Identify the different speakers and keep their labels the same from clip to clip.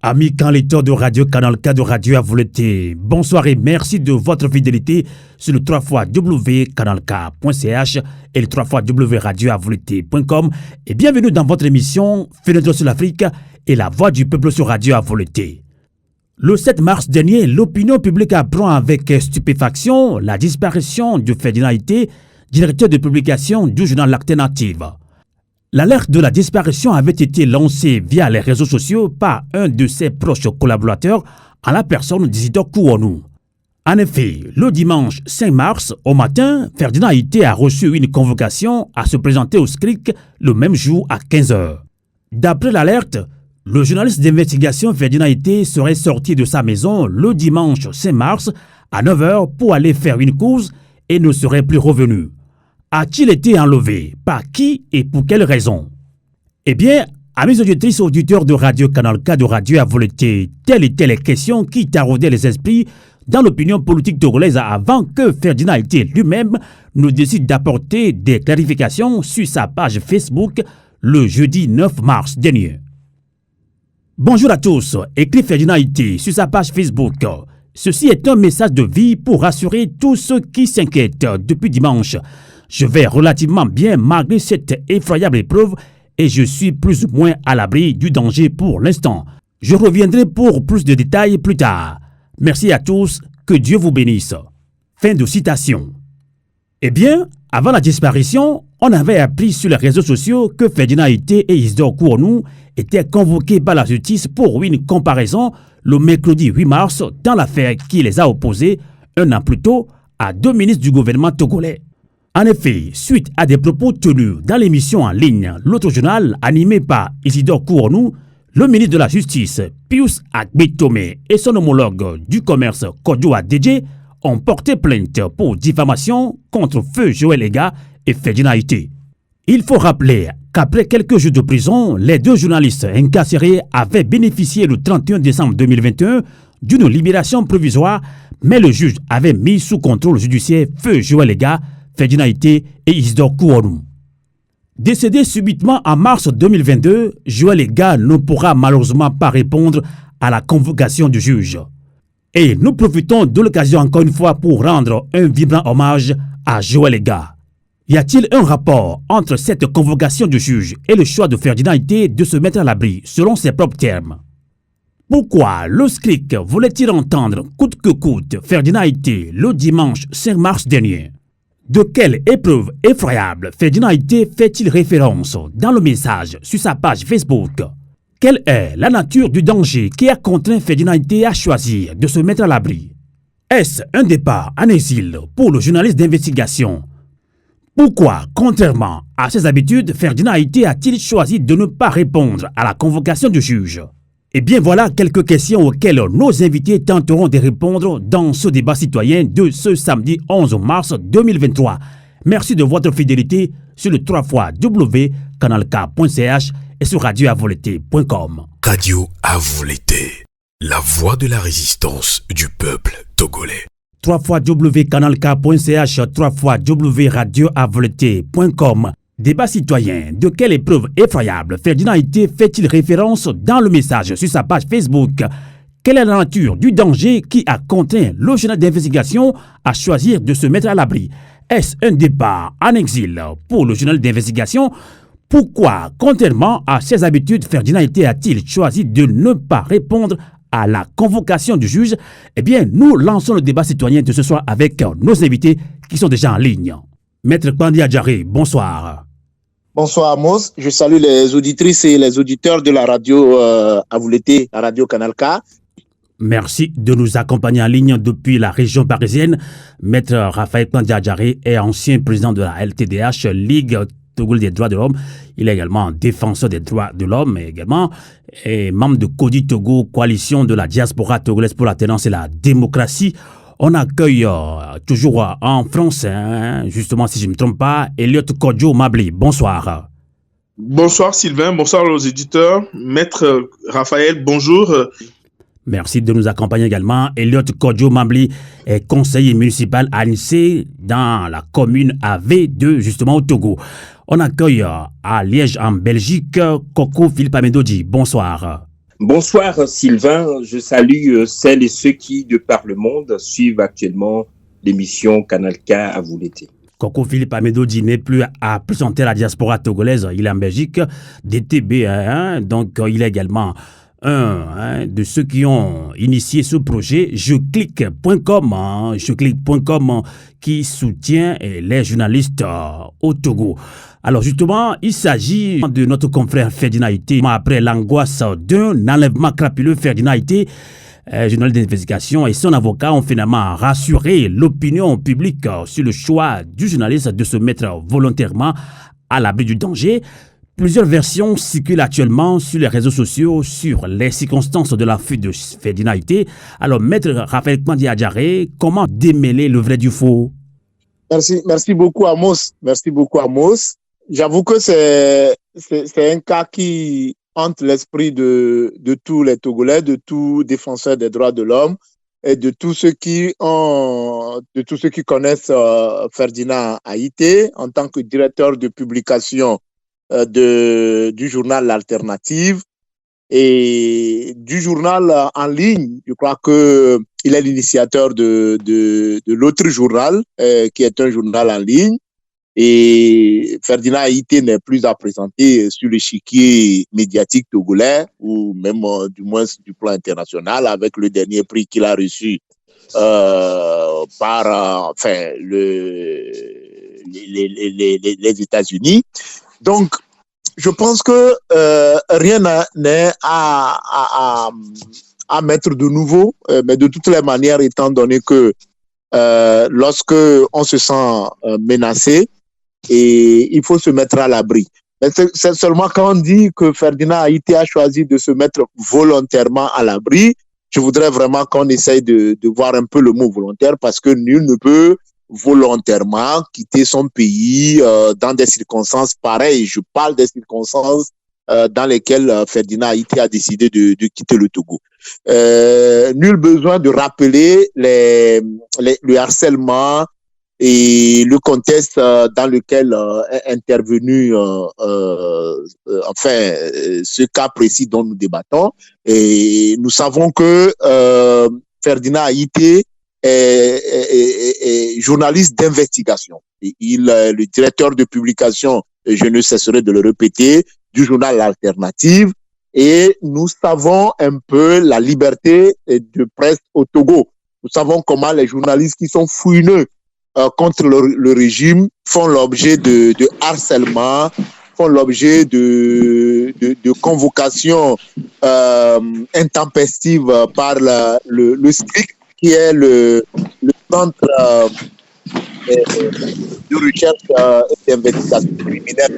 Speaker 1: Amis quand lecteurs de Radio Canal K de Radio Avouleté, bonsoir et merci de votre fidélité sur le 3xwcanalk.ch et le 3xwradioavouleté.com et bienvenue dans votre émission Fenêtre sur l'Afrique et la voix du peuple sur Radio Avouleté. Le 7 mars dernier, l'opinion publique apprend avec stupéfaction la disparition de Ferdinand Ité, directeur de publication du journal L'Alternative. L'alerte de la disparition avait été lancée via les réseaux sociaux par un de ses proches collaborateurs en la personne d'Isidore Kouanou. En effet, le dimanche 5 mars, au matin, Ferdinand Ité a reçu une convocation à se présenter au SCRIC le même jour à 15h. D'après l'alerte, le journaliste d'investigation Ferdinand Ité serait sorti de sa maison le dimanche 5 mars à 9h pour aller faire une course et ne serait plus revenu. A-t-il été enlevé? Par qui et pour quelles raisons? Eh bien, amis auditrices et auditeurs de Radio Canal K de Radio Avouleté, telles étaient les questions qui taraudaient les esprits dans l'opinion politique togolaise avant que Ferdinand Ité lui-même ne décide d'apporter des clarifications sur sa page Facebook le jeudi 9 mars dernier. Bonjour à tous, écrit Ferdinand Ité sur sa page Facebook. Ceci est un message de vie pour rassurer tous ceux qui s'inquiètent depuis dimanche. Je vais relativement bien malgré cette effroyable épreuve et je suis plus ou moins à l'abri du danger pour l'instant. Je reviendrai pour plus de détails plus tard. Merci à tous, que Dieu vous bénisse. Fin de citation. Eh bien, avant la disparition, on avait appris sur les réseaux sociaux que Ferdinand Ité et Isidore Kouanou étaient convoqués par la justice pour une comparaison le mercredi 8 mars dans l'affaire qui les a opposés un an plus tôt à deux ministres du gouvernement togolais. En effet, suite à des propos tenus dans l'émission en ligne, l'autre journal animé par Isidore Kouanou, le ministre de la Justice, Pius Agbetome, et son homologue du commerce, Kodjo Adedje, ont porté plainte pour diffamation contre Feu Joël Ega et Ferdinand Ité. Il faut rappeler qu'après quelques jours de prison, les deux journalistes incarcérés avaient bénéficié le 31 décembre 2021 d'une libération provisoire, mais le juge avait mis sous contrôle judiciaire Feu Joël Ega, Ferdinand Ité et Isidore Kouanou. Décédé subitement en mars 2022, Joël Ega ne pourra malheureusement pas répondre à la convocation du juge. Et nous profitons de l'occasion encore une fois pour rendre un vibrant hommage à Joël Ega. Y a-t-il un rapport entre cette convocation du juge et le choix de Ferdinand Ité de se mettre à l'abri selon ses propres termes? Pourquoi le SCRIC voulait-il entendre coûte que coûte Ferdinand Ité le dimanche 5 mars dernier? De quelle épreuve effroyable Ferdinand Ité fait-il référence dans le message sur sa page Facebook? Quelle est la nature du danger qui a contraint Ferdinand Ité à choisir de se mettre à l'abri? Est-ce un départ en exil pour le journaliste d'investigation? Pourquoi, contrairement à ses habitudes, Ferdinand Ité a-t-il choisi de ne pas répondre à la convocation du juge? Eh bien voilà quelques questions auxquelles nos invités tenteront de répondre dans ce débat citoyen de ce samedi 11 mars 2023. Merci de votre fidélité sur le 3xwcanalk.ch et sur radioavouleté.com.
Speaker 2: Radio Avouleté, la voix de la résistance du peuple togolais.
Speaker 1: 3xwcanalk.ch, 3xwradioavouleté.com. Débat citoyen, de quelle épreuve effroyable Ferdinand Ité fait-il référence dans le message sur sa page Facebook? Quelle est la nature du danger qui a contraint le journal d'investigation à choisir de se mettre à l'abri? Est-ce un départ en exil pour le journal d'investigation? Pourquoi, contrairement à ses habitudes, Ferdinand Ité a-t-il choisi de ne pas répondre à la convocation du juge? Eh bien, nous lançons le débat citoyen de ce soir avec nos invités qui sont déjà en ligne. Maître Kwandi Adjaré, bonsoir.
Speaker 3: Bonsoir Amos, je salue les auditrices et les auditeurs de la radio Avouleté, la radio Canal K.
Speaker 1: Merci de nous accompagner en ligne depuis la région parisienne. Maître Raphaël Kwandi Adjaré est ancien président de la LTDH, Ligue togolaise des droits de l'homme. Il est également défenseur des droits de l'homme et également est membre de Kodi Togo, coalition de la diaspora togolaise pour l'alternance et la démocratie. On accueille toujours en France, justement si je ne me trompe pas, Elliot Kodjo Mabli. Bonsoir.
Speaker 4: Bonsoir Sylvain, bonsoir aux éditeurs. Maître Raphaël, bonjour.
Speaker 1: Merci de nous accompagner également. Elliot Kodjo Mabli est conseiller municipal à l'INSEE dans la commune AV2, justement au Togo. On accueille à Liège en Belgique Coco Philippe Amedodji. Bonsoir.
Speaker 5: Bonsoir Sylvain, je salue celles et ceux qui, de par le monde, suivent actuellement l'émission Canal K à vous l'été.
Speaker 1: Coco Philippe Amédodi n'est plus à présenter la diaspora togolaise. Il est en Belgique, DTB, donc il est également un de ceux qui ont initié ce projet, jeclique.com, jeclique.com qui soutient les journalistes au Togo. Alors justement, il s'agit de notre confrère Ferdinand Ité. Après l'angoisse d'un enlèvement crapuleux, Ferdinand Ité, journaliste d'investigation, et son avocat ont finalement rassuré l'opinion publique sur le choix du journaliste de se mettre volontairement à l'abri du danger. Plusieurs versions circulent actuellement sur les réseaux sociaux sur les circonstances de la fuite de Ferdinand Ité. Alors, Maître Raphaël Kmandi Adjaré, comment démêler le vrai du faux?
Speaker 3: Merci beaucoup Amos. Merci beaucoup Amos. J'avoue que c'est un cas qui hante l'esprit de tous les Togolais, de tous défenseurs des droits de l'homme et de tous ceux qui connaissent Ferdinand Ité en tant que directeur de publication du journal L'Alternative et du journal en ligne. Je crois que il est l'initiateur de l'autre journal qui est un journal en ligne. Et Ferdinand Ité n'est plus à présenter sur l'échiquier médiatique togolais ou même du moins du plan international avec le dernier prix qu'il a reçu par les États-Unis. Donc, je pense que rien n'est à mettre de nouveau, mais de toutes les manières, étant donné que lorsque on se sent menacé, et il faut se mettre à l'abri. Mais c'est seulement quand on dit que Ferdinand Ité a choisi de se mettre volontairement à l'abri, je voudrais vraiment qu'on essaye de voir un peu le mot volontaire parce que nul ne peut volontairement quitter son pays dans des circonstances pareilles. Je parle des circonstances dans lesquelles Ferdinand Ité a décidé de quitter le Togo. Nul besoin de rappeler le harcèlement et le contexte dans lequel est intervenu ce cas précis dont nous débattons. Et nous savons que Ferdinand Ité est journaliste d'investigation. Il est le directeur de publication, je ne cesserai de le répéter, du journal L'Alternative. Et nous savons un peu la liberté de presse au Togo. Nous savons comment les journalistes qui sont fouineux contre le régime font l'objet de harcèlement, font l'objet de convocations intempestives par le SCRIC, qui est le centre de recherche et d'investigation criminelle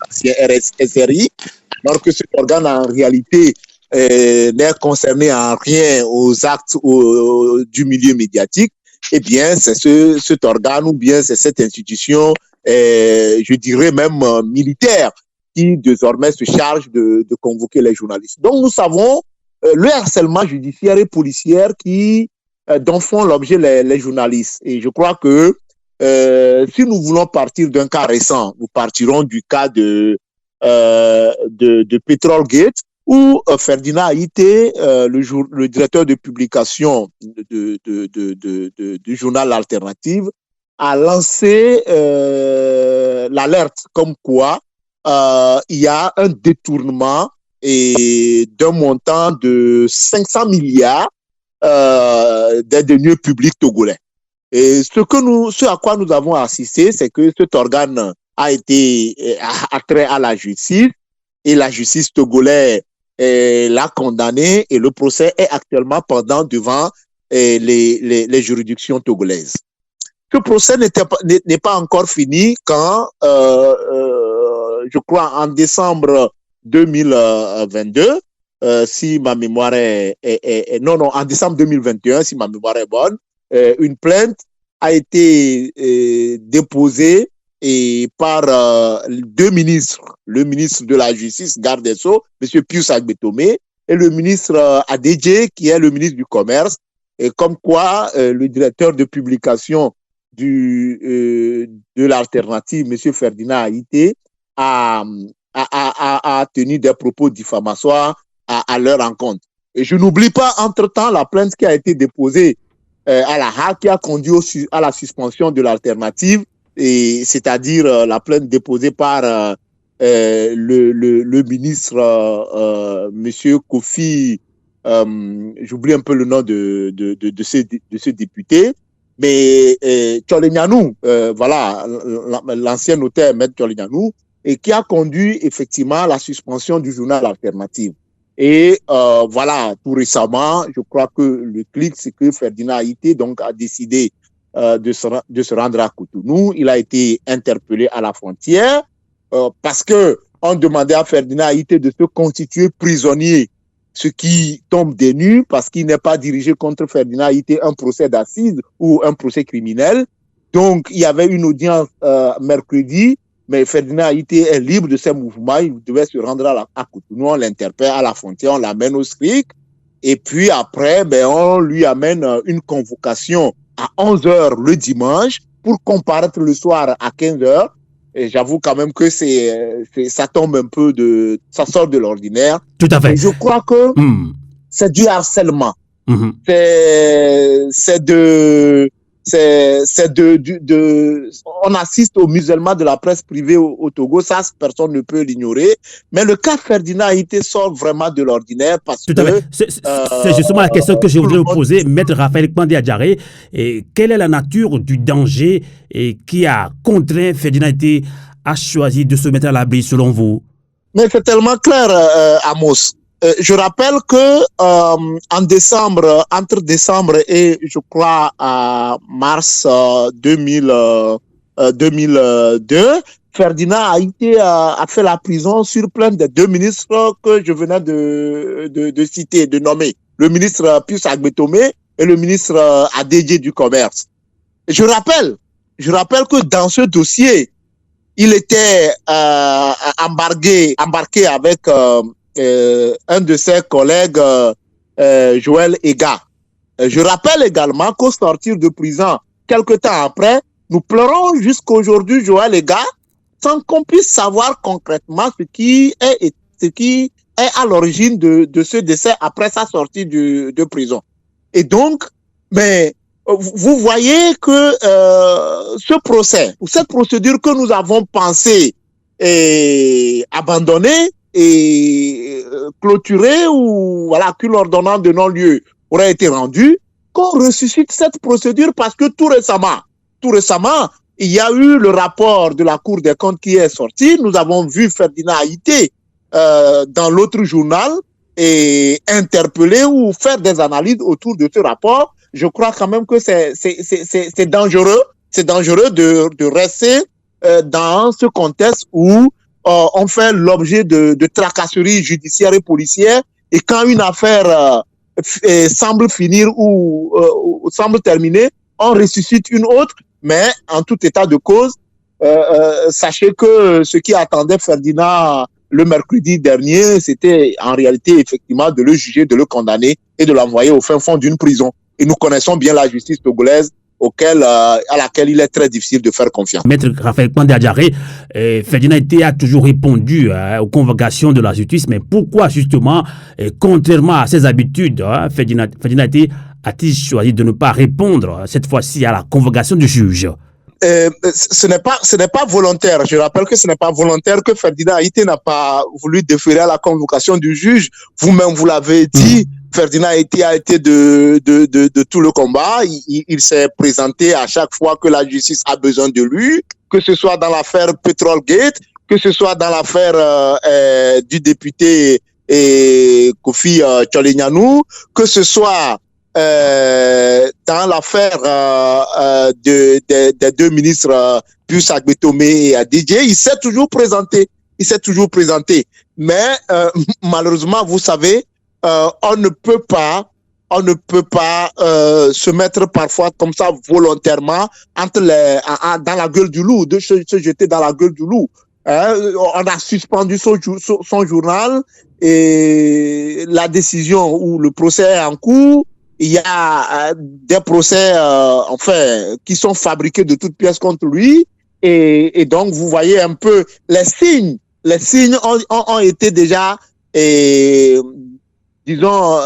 Speaker 3: ancien RSSRI, alors que cet organe en réalité n'est concerné en rien aux actes du milieu médiatique. Eh bien, c'est cet organe ou bien c'est cette institution, je dirais même militaire, qui désormais se charge de convoquer les journalistes. Donc, nous savons le harcèlement judiciaire et policier dont font l'objet les journalistes. Et je crois que si nous voulons partir d'un cas récent, nous partirons du cas de Petrolgate, où Ferdinand Ité, le directeur de publication du journal L'Alternative, a lancé l'alerte comme quoi il y a un détournement d'un montant de 500 milliards des deniers publics togolais. Et ce à quoi nous avons assisté, c'est que cet organe a été attrait à la justice et la justice togolaise l'a condamné et le procès est actuellement pendant devant les juridictions togolaises. Ce procès n'est pas encore fini quand, je crois, en décembre 2022, si ma mémoire non, en décembre 2021, si ma mémoire est bonne, une plainte a été déposée et par deux ministres, le ministre de la Justice, garde des Sceaux, M. Pius Agbetomé, et le ministre Adedje, qui est le ministre du Commerce, et comme quoi le directeur de publication de l'Alternative, M. Ferdinand Ité, a tenu des propos diffamatoires à leur encontre. Et je n'oublie pas, entre-temps, la plainte qui a été déposée à la HAC qui a conduit à la suspension de l'alternative, et c'est-à-dire la plainte déposée par le ministre Monsieur Kofi, j'oublie un peu le nom de ce député, mais Tcholenyanou, voilà, l'ancien notaire Maître Tcholenyanou, et qui a conduit effectivement à la suspension du journal Alternative. Et voilà, tout récemment, je crois que le clic, c'est que Ferdinand Haïté donc a décidé de se rendre à Cotonou. Il a été interpellé à la frontière parce que on demandait à Ferdinand Haïté de se constituer prisonnier, ce qui tombe des nues parce qu'il n'est pas dirigé contre Ferdinand Haïté un procès d'assises ou un procès criminel. Donc, il y avait une audience mercredi, mais Ferdinand Haïté est libre de ses mouvements. Il devait se rendre à Cotonou, on l'interpelle à la frontière, on l'amène au SCRIC. Et puis après, on lui amène une convocation à 11h le dimanche pour comparaître le soir à 15h. Et j'avoue quand même que ça tombe un peu ça sort de l'ordinaire.
Speaker 1: Tout à fait.
Speaker 3: Et je crois que c'est du harcèlement. On assiste au musellement de la presse privée au Togo, ça personne ne peut l'ignorer. Mais le cas Ferdinand Haïté sort vraiment de l'ordinaire parce que...
Speaker 1: C'est justement la question que je voudrais vous poser, Maître Raphaël Kpandé Adjaré. Quelle est la nature du danger qui a contraint Ferdinand Haïté à choisir de se mettre à l'abri selon vous?
Speaker 3: Mais c'est tellement clair, Amos. Je rappelle que entre décembre et je crois mars 2002, Ferdinand Haïté a fait la prison sur plainte des deux ministres que je venais de citer, de nommer, le ministre Pius Agbetomé et le ministre Adédié du Commerce. Je rappelle que dans ce dossier, il était embarqué avec un de ses collègues, Joël Ega. Je rappelle également qu'au sortir de prison, quelque temps après, nous pleurons jusqu'aujourd'hui Joël Ega sans qu'on puisse savoir concrètement ce qui est à l'origine de ce décès après sa sortie de prison. Et donc, mais vous voyez que ce procès, ou cette procédure que nous avons pensé abandonner, et clôturé ou voilà qu'une ordonnance de non-lieu aurait été rendue, qu'on ressuscite cette procédure parce que tout récemment, il y a eu le rapport de la Cour des comptes qui est sorti. Nous avons vu Ferdinand Haïté dans l'autre journal et interpeller ou faire des analyses autour de ce rapport. Je crois quand même que c'est dangereux. C'est dangereux de rester dans ce contexte où on fait l'objet de tracasseries judiciaires et policières, et quand une affaire semble finir ou semble terminer, on ressuscite une autre, mais en tout état de cause, sachez que ce qui attendait Ferdinand le mercredi dernier, c'était en réalité effectivement de le juger, de le condamner et de l'envoyer au fin fond d'une prison. Et nous connaissons bien la justice togolaise, à laquelle il est très difficile de faire confiance.
Speaker 1: Maître Raphaël Kpandé Adjaré, Ferdinand Haïté a toujours répondu aux convocations de la justice, mais pourquoi justement, contrairement à ses habitudes, Ferdinand Haïté a-t-il choisi de ne pas répondre cette fois-ci à la convocation du juge?
Speaker 3: Ce n'est pas volontaire. Je rappelle que ce n'est pas volontaire que Ferdinand Haïté n'a pas voulu déférer à la convocation du juge. Vous-même, vous l'avez dit. Ferdinand Haïté a été de tout le combat. Il s'est présenté à chaque fois que la justice a besoin de lui, que ce soit dans l'affaire Petrolgate, que ce soit dans l'affaire du député Kofi Tcholenyanou, que ce soit dans l'affaire des deux ministres Pius Agbetomé et Adédié. Il s'est toujours présenté. Mais malheureusement, vous savez, on ne peut pas se mettre parfois comme ça volontairement dans la gueule du loup, de se jeter dans la gueule du loup. On a suspendu son journal et la décision ou le procès est en cours. Il y a des procès qui sont fabriqués de toutes pièces contre lui, et donc vous voyez un peu les signes ont été déjà disons,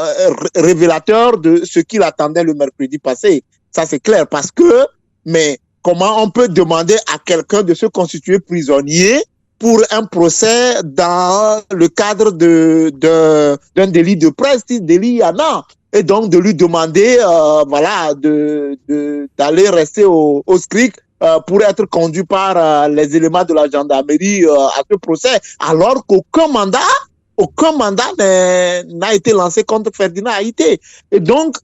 Speaker 3: révélateur de ce qu'il attendait le mercredi passé. Ça, c'est clair. Parce que, mais comment on peut demander à quelqu'un de se constituer prisonnier pour un procès dans le cadre d'un délit de presse, si délit il y en a, et donc de lui demander, voilà, d'aller rester au SCRIC pour être conduit par les éléments de la gendarmerie à ce procès, alors qu'aucun mandat n'a été lancé contre Ferdinand Haïté. Et donc,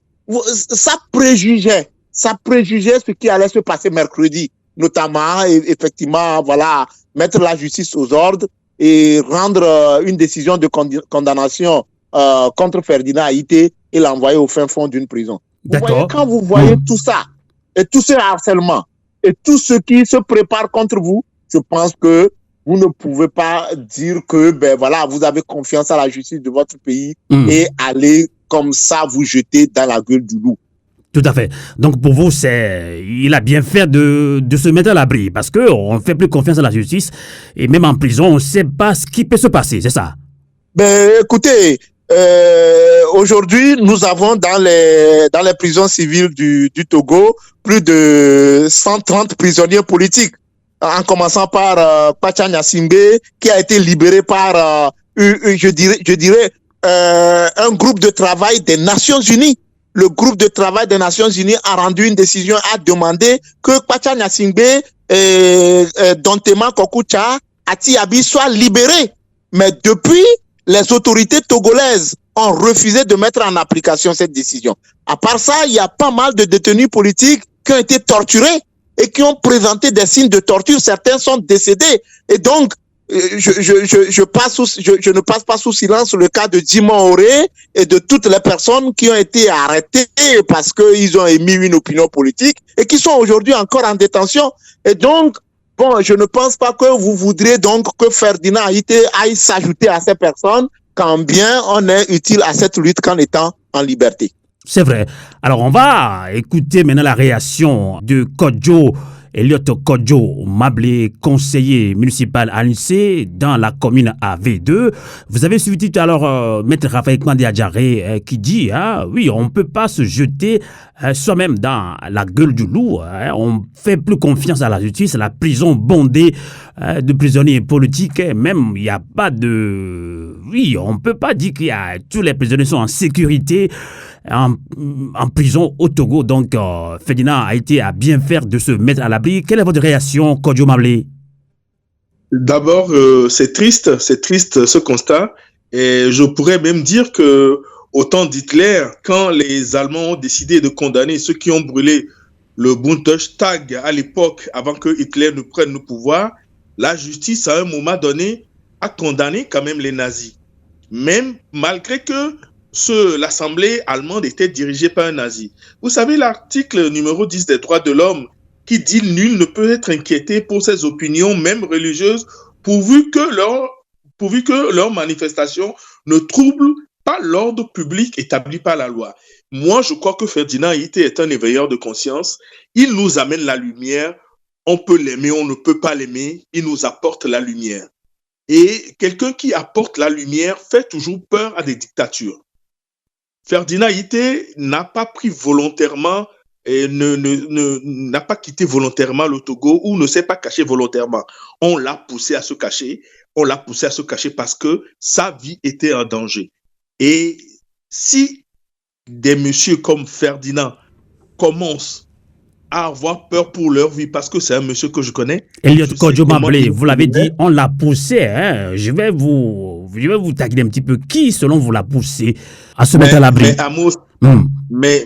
Speaker 3: ça préjugeait ce qui allait se passer mercredi, notamment, effectivement, voilà, mettre la justice aux ordres et rendre une décision de condamnation contre Ferdinand Haïté et l'envoyer au fin fond d'une prison. Vous voyez, quand vous voyez tout ça, et tout ce harcèlement, et tout ce qui se prépare contre vous, je pense que vous ne pouvez pas dire que, ben voilà, vous avez confiance à la justice de votre pays et aller comme ça vous jeter dans la gueule du loup.
Speaker 1: Tout à fait. Donc pour vous, il a bien fait de se mettre à l'abri parce qu'on ne fait plus confiance à la justice et même en prison, on ne sait pas ce qui peut se passer, c'est ça?
Speaker 3: Ben écoutez, aujourd'hui, nous avons dans les prisons civiles du Togo plus de 130 prisonniers politiques, en commençant par Pacha Gnassingbé, qui a été libéré par, je dirais, un groupe de travail des Nations Unies. Le groupe de travail des Nations Unies a rendu une décision, a demandé que Pacha Gnassingbé et Dontema Kokucha Atiabi soient libérés. Mais depuis, les autorités togolaises ont refusé de mettre en application cette décision. À part ça, il y a pas mal de détenus politiques qui ont été torturés et qui ont présenté des signes de torture. Certains sont décédés. Et donc, je ne passe pas sous silence le cas de Djimon Oré et de toutes les personnes qui ont été arrêtées parce qu'ils ont émis une opinion politique et qui sont aujourd'hui encore en détention. Et donc, bon, je ne pense pas que vous voudriez donc que Ferdinand Haïté aille s'ajouter à ces personnes quand bien on est utile à cette lutte qu'en étant en liberté.
Speaker 1: C'est vrai. Alors, on va écouter maintenant la réaction de Kodjo, Elliot Kodjo Mablé, conseiller municipal à l'UNC dans la commune AV2. Vous avez suivi tout à l'heure Maître Raphaël Kwande Adjaré qui dit oui, on ne peut pas se jeter soi-même dans la gueule du loup. On ne fait plus confiance à la justice, la prison bondée de prisonniers politiques. Même, il n'y a pas de... Oui, on ne peut pas dire que tous les prisonniers sont en sécurité en prison au Togo. Donc, Ferdinand Haïté a bien fait de se mettre à l'abri. Quelle est votre réaction, Kodjo Mablé?
Speaker 4: D'abord, c'est triste ce constat. Et je pourrais même dire que au temps d'Hitler, quand les Allemands ont décidé de condamner ceux qui ont brûlé le Bundestag à l'époque, avant que Hitler ne prenne le pouvoir, la justice, à un moment donné, a condamné quand même les nazis. Même malgré que l'Assemblée allemande était dirigée par un nazi. Vous savez l'article numéro 10 des droits de l'homme qui dit « Nul ne peut être inquiété pour ses opinions, même religieuses, pourvu que leur manifestation ne trouble pas l'ordre public établi par la loi. » Moi, je crois que Ferdinand Haïté est un éveilleur de conscience. Il nous amène la lumière. On peut l'aimer, on ne peut pas l'aimer. Il nous apporte la lumière. Et quelqu'un qui apporte la lumière fait toujours peur à des dictatures. Ferdinand Haïté n'a pas pris volontairement et n'a pas quitté volontairement le Togo ou ne s'est pas caché volontairement. On l'a poussé à se cacher. On l'a poussé à se cacher parce que sa vie était en danger. Et si des messieurs comme Ferdinand commencent à avoir peur pour leur vie, parce que c'est un monsieur que je connais.
Speaker 1: Elliot Kodjo Mablé, vous l'avez dit, on l'a poussé. Je vais vous taquiner un petit peu. Qui, selon vous, l'a poussé à se mettre à l'abri?
Speaker 4: Mais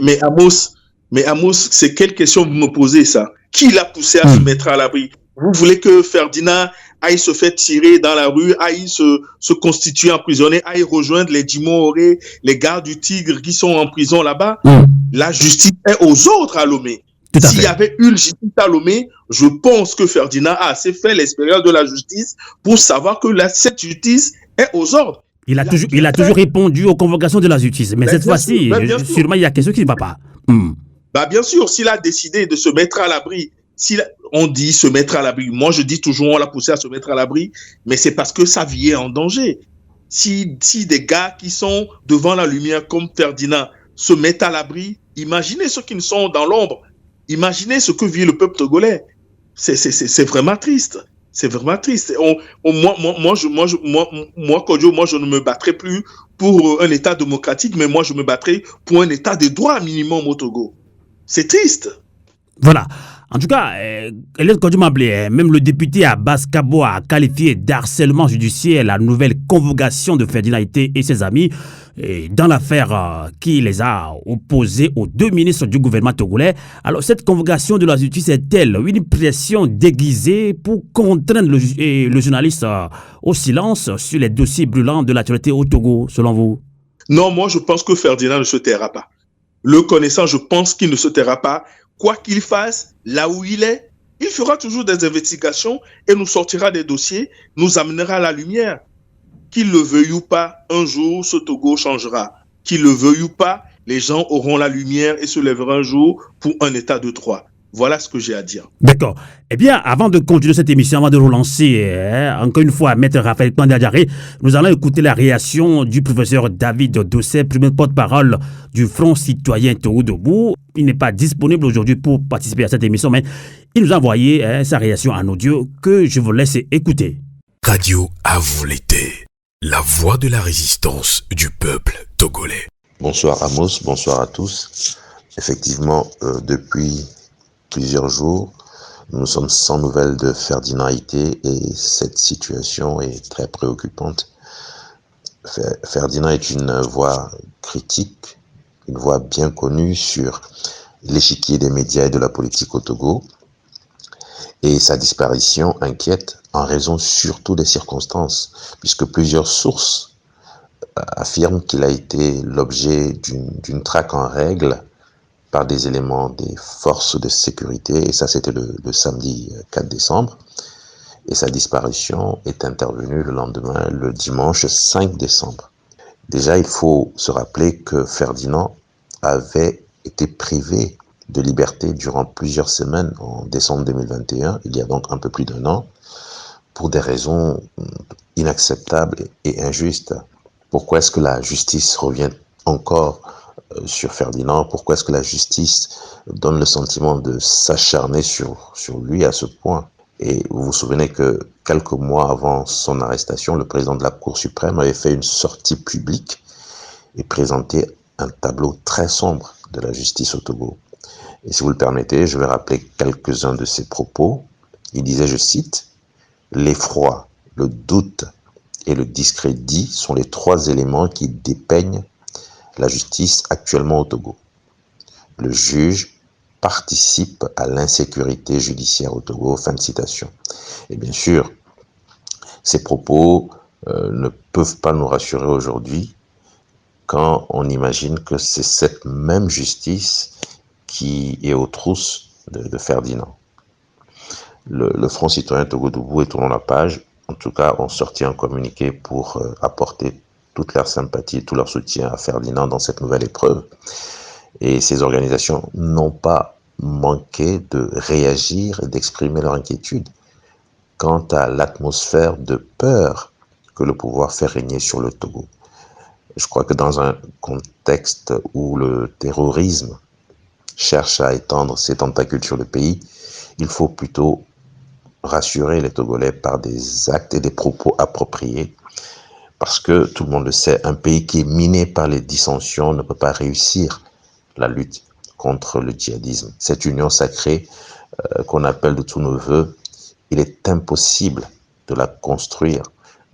Speaker 4: Amos, c'est quelle question vous me posez ça? Qui l'a poussé à se mettre à l'abri? Vous voulez que Ferdinand aille se faire tirer dans la rue, aille se constituer en prisonnier, aille rejoindre les Djimon Oré, les gardes du Tigre qui sont en prison là-bas? La justice est aux autres à Lomé. S'il y avait une justice à Lomé, je pense que Ferdinand a assez fait l'expérience de la justice pour savoir que cette justice est aux ordres.
Speaker 1: Il a toujours répondu aux convocations de la justice. Mais cette fois-ci, sûrement, il y a quelque chose qui ne va pas.
Speaker 4: Bien sûr, s'il a décidé de se mettre à l'abri, on dit se mettre à l'abri. Moi, je dis toujours, on l'a poussé à se mettre à l'abri, mais c'est parce que sa vie est en danger. si des gars qui sont devant la lumière comme Ferdinand se mettent à l'abri, imaginez ceux qui ne sont dans l'ombre. Imaginez ce que vit le peuple togolais. C'est vraiment triste. C'est vraiment triste. Kodjo, je ne me battrai plus pour un État démocratique, mais moi, je me battrai pour un État de droit minimum au Togo. C'est triste.
Speaker 1: Voilà. En tout cas, Elias Kodjo Mablé, même le député Abbas Kabo a qualifié d'harcèlement judiciaire la nouvelle convocation de Ferdinand Ité et ses amis dans l'affaire qui les a opposés aux deux ministres du gouvernement togolais. Alors, cette convocation de la justice est-elle une pression déguisée pour contraindre le journaliste au silence sur les dossiers brûlants de l'actualité au Togo, selon vous?
Speaker 4: Non, moi, je pense que Ferdinand ne se taira pas. Le connaissant, je pense qu'il ne se taira pas. Quoi qu'il fasse, là où il est, il fera toujours des investigations et nous sortira des dossiers, nous amènera à la lumière. Qu'il le veuille ou pas, un jour, ce Togo changera. Qu'il le veuille ou pas, les gens auront la lumière et se lèveront un jour pour un État de droit. Voilà ce que j'ai à dire.
Speaker 1: D'accord. Eh bien, avant de continuer cette émission, avant de relancer, encore une fois, Maître Raphaël Kandadjaré, nous allons écouter la réaction du professeur David Dossé, premier porte-parole du Front citoyen Togo Debout. Il n'est pas disponible aujourd'hui pour participer à cette émission, mais il nous a envoyé sa réaction en audio que je vous laisse écouter.
Speaker 2: Radio à vous l'été, la voix de la résistance du peuple togolais.
Speaker 6: Bonsoir Amos, bonsoir à tous. Effectivement, depuis plusieurs jours, nous sommes sans nouvelles de Ferdinand Ité et cette situation est très préoccupante. Ferdinand est une voix critique, une voix bien connue sur l'échiquier des médias et de la politique au Togo, et sa disparition inquiète en raison surtout des circonstances, puisque plusieurs sources affirment qu'il a été l'objet d'une traque en règle par des éléments des forces de sécurité, et ça c'était le samedi 4 décembre, et sa disparition est intervenue le lendemain, le dimanche 5 décembre. Déjà, il faut se rappeler que Ferdinand avait été privé de liberté durant plusieurs semaines en décembre 2021, il y a donc un peu plus d'un an, pour des raisons inacceptables et injustes. Pourquoi est-ce que la justice revient encore sur Ferdinand? Pourquoi est-ce que la justice donne le sentiment de s'acharner sur lui à ce point? Et vous vous souvenez que quelques mois avant son arrestation, le président de la Cour suprême avait fait une sortie publique et présenté un tableau très sombre de la justice au Togo. Et si vous le permettez, je vais rappeler quelques-uns de ses propos. Il disait, je cite, « L'effroi, le doute et le discrédit sont les trois éléments qui dépeignent la justice actuellement au Togo. Le juge participe à l'insécurité judiciaire au Togo. » Fin de citation. Et bien sûr, ces propos ne peuvent pas nous rassurer aujourd'hui quand on imagine que c'est cette même justice qui est aux trousses de Ferdinand. Le Front citoyen Togo Debout et Tournons la page, en tout cas, ont sorti un communiqué pour apporter toute leur sympathie, tout leur soutien à Ferdinand dans cette nouvelle épreuve. Et ces organisations n'ont pas manqué de réagir et d'exprimer leur inquiétude quant à l'atmosphère de peur que le pouvoir fait régner sur le Togo. Je crois que dans un contexte où le terrorisme cherche à étendre ses tentacules sur le pays, il faut plutôt rassurer les Togolais par des actes et des propos appropriés. Parce que, tout le monde le sait, un pays qui est miné par les dissensions ne peut pas réussir la lutte contre le djihadisme. Cette union sacrée qu'on appelle de tous nos voeux, il est impossible de la construire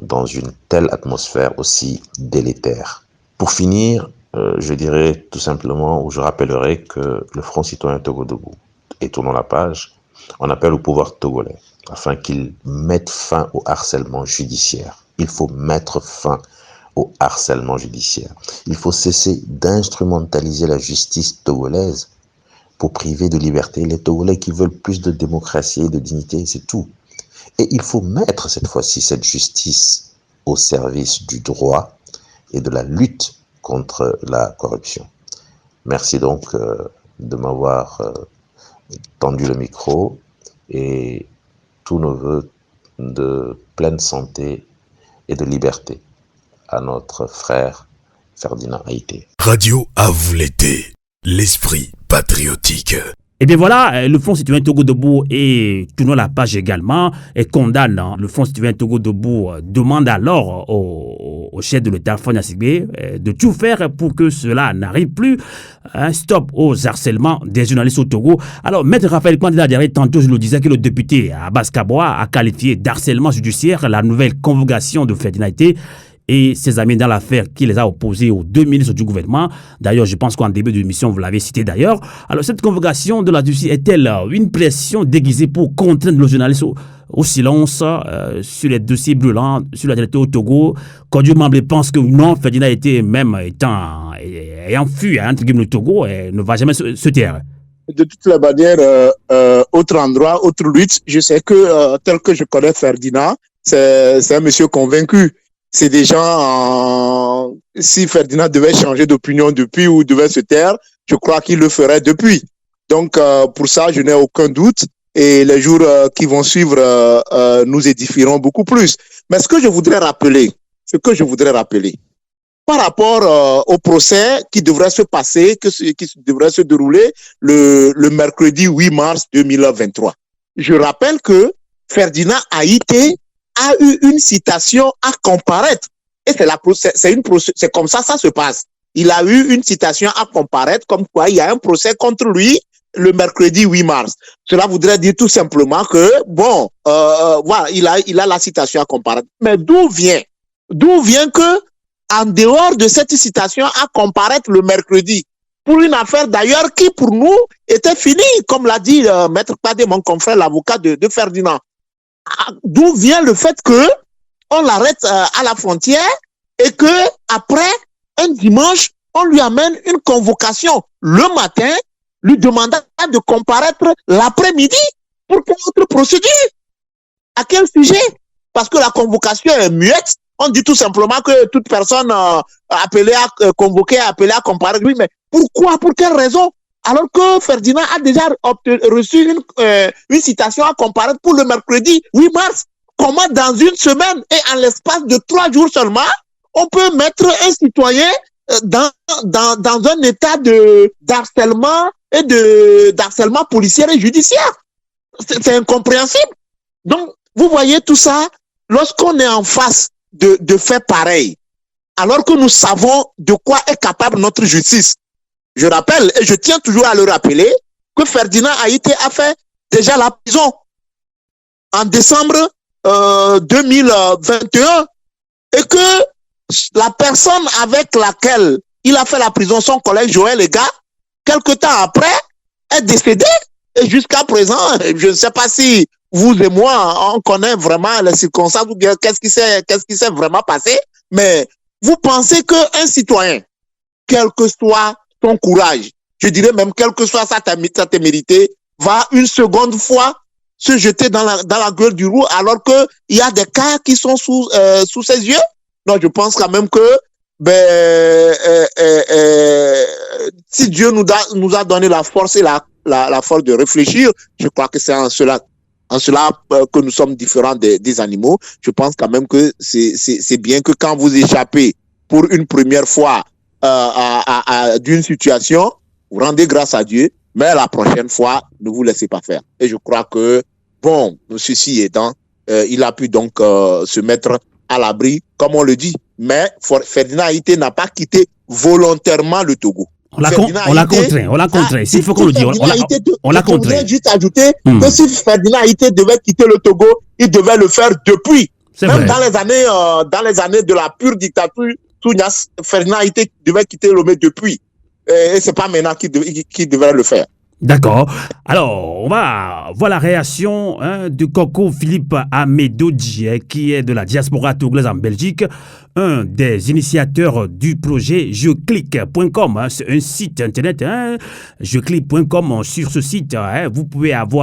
Speaker 6: dans une telle atmosphère aussi délétère. Pour finir, je dirais tout simplement, ou je rappellerai que le Front citoyen Togo Debout et Tournons la page, on appelle au pouvoir togolais afin qu'il mette fin au harcèlement judiciaire. Il faut mettre fin au harcèlement judiciaire. Il faut cesser d'instrumentaliser la justice togolaise pour priver de liberté les Togolais qui veulent plus de démocratie et de dignité, c'est tout. Et il faut mettre cette fois-ci cette justice au service du droit et de la lutte contre la corruption. Merci donc de m'avoir tendu le micro et tous nos voeux de pleine santé et de liberté. à notre frère Ferdinand Haïté.
Speaker 2: Radio à vous l'été, l'esprit patriotique.
Speaker 1: Et bien voilà, le Front citoyen Togo Debout et tournons la page également et condamne le Front citoyen Togo Debout demande alors au chef de l'État, Fagne Gnassingbe, de tout faire pour que cela n'arrive plus. Un stop aux harcèlements des journalistes au Togo. Alors, Maître Raphaël Kwandida, tantôt je le disais que le député Abbas Kaboa a qualifié d'harcèlement judiciaire la nouvelle convocation de Ferdinand Haïté et ses amis dans l'affaire qui les a opposés aux deux ministres du gouvernement. D'ailleurs, je pense qu'en début de l'émission, vous l'avez cité d'ailleurs. Alors, cette convocation de la justice est-elle une pression déguisée pour contraindre le journaliste au silence sur les dossiers brûlants, sur la réalité au Togo? Quand Dieu Mamblé pense que non, Ferdinand Haïté, même ayant fui entre guillemets le Togo, ne va jamais se taire.
Speaker 3: De toutes les manières, autre endroit, autre lutte, je sais que tel que je connais Ferdinand, c'est un monsieur convaincu. C'est des gens, si Ferdinand devait changer d'opinion depuis ou devait se taire, je crois qu'il le ferait depuis. Donc, pour ça, je n'ai aucun doute. Et les jours qui vont suivre nous édifieront beaucoup plus. Mais ce que je voudrais rappeler, par rapport au procès qui devrait se passer, qui devrait se dérouler le mercredi 8 mars 2023. Je rappelle que Ferdinand Haïté a eu une citation à comparaître. Et c'est comme ça se passe. Il a eu une citation à comparaître, comme quoi il y a un procès contre lui le mercredi 8 mars. Cela voudrait dire tout simplement que, voilà, il a la citation à comparaître. Mais d'où vient que, en dehors de cette citation à comparaître le mercredi, pour une affaire d'ailleurs qui, pour nous, était finie, comme l'a dit Maître Padé, mon confrère, l'avocat de Ferdinand. D'où vient le fait que on l'arrête à la frontière et que après un dimanche on lui amène une convocation le matin, lui demandant de comparaître l'après-midi pour quelle autre procédure? À quel sujet? Parce que la convocation est muette. On dit tout simplement que toute personne appelée à convoquer, appelée à comparaître. Oui, mais pourquoi? Pour quelle raison? Alors que Ferdinand a déjà reçu une citation à comparaître pour le mercredi 8 mars. Comment dans une semaine et en l'espace de 3 jours seulement, on peut mettre un citoyen dans un état d'harcèlement et d'harcèlement policier et judiciaire? C'est incompréhensible. Donc, vous voyez tout ça, lorsqu'on est en face de faits pareils, alors que nous savons de quoi est capable notre justice. Je rappelle, et je tiens toujours à le rappeler, que Ferdinand Haïté a fait déjà la prison en décembre 2021 et que la personne avec laquelle il a fait la prison, son collègue Joël Ega, quelque temps après, est décédé. Et jusqu'à présent, je ne sais pas si vous et moi, on connaît vraiment les circonstances ou bien qu'est-ce qui s'est vraiment passé, mais vous pensez qu'un citoyen, quel que soit son courage, je dirais même quelle que soit sa témérité, va une seconde fois se jeter dans la gueule du loup alors qu'il y a des cas qui sont sous ses yeux? Non, je pense quand même que si Dieu nous a donné la force et la force de réfléchir, je crois que c'est en cela que nous sommes différents des animaux. Je pense quand même que c'est bien que quand vous échappez pour une première fois d'une situation, vous rendez grâce à Dieu, mais la prochaine fois, ne vous laissez pas faire. Et je crois que, ceci étant, il a pu donc se mettre à l'abri, comme on le dit. Mais Ferdinand Haïté n'a pas quitté volontairement le Togo.
Speaker 1: On l'a contraint. S'il faut qu'on le dise, on l'a contraint.
Speaker 3: Je voudrais juste ajouter que si Ferdinand Haïté devait quitter le Togo, il devait le faire depuis. Même dans les années de la pure dictature, Ferdinand Haïté devait quitter Lomé depuis. Et c'est pas maintenant qu'il devrait le faire.
Speaker 1: D'accord. Alors, on va voir la réaction de Coco Philippe Amédodji, qui est de la diaspora togolaise en Belgique, un des initiateurs du projet jeclick.com. C'est un site internet, jeclick.com. Sur ce site, vous pouvez vous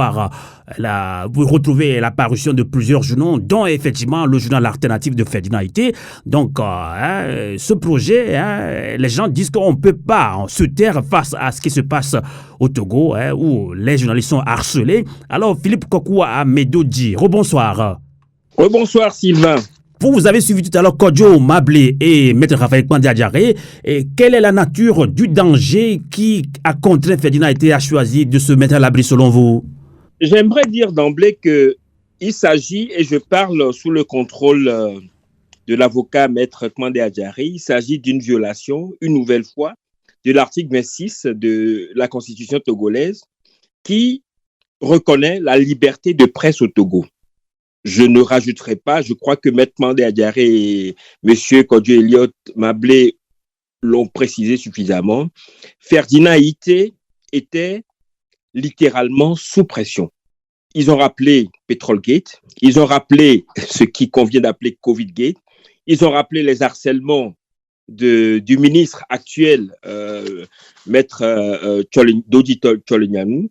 Speaker 1: retrouver la parution de plusieurs journaux, dont effectivement le journal alternatif de Ferdinand Haïté. Donc, ce projet, les gens disent qu'on ne peut pas se taire face à ce qui se passe au Togo, où les journalistes sont harcelés. Alors, Philippe Kokou Amédodji, rebonsoir.
Speaker 5: Rebonsoir, Sylvain.
Speaker 1: Vous avez suivi tout à l'heure Kodjo Mablé et Maître Raphaël Kwande Adjaré. Et quelle est la nature du danger qui a contraint Ferdinand Aïté à choisir de se mettre à l'abri selon vous?
Speaker 5: J'aimerais dire d'emblée qu'il s'agit, et je parle sous le contrôle de l'avocat Maître Kwande Adjaré, il s'agit d'une violation, une nouvelle fois, de l'article 26 de la Constitution togolaise qui reconnaît la liberté de presse au Togo. Je ne rajouterai pas, je crois que Maître Kwande Adjaré et M. Kodjo Elliott Mablé l'ont précisé suffisamment. Ferdinand Aïté était littéralement sous pression. Ils ont rappelé Petrolgate, ils ont rappelé ce qui convient d'appeler Covidgate, ils ont rappelé les harcèlements du ministre actuel, Maître Dodi Tcholignani.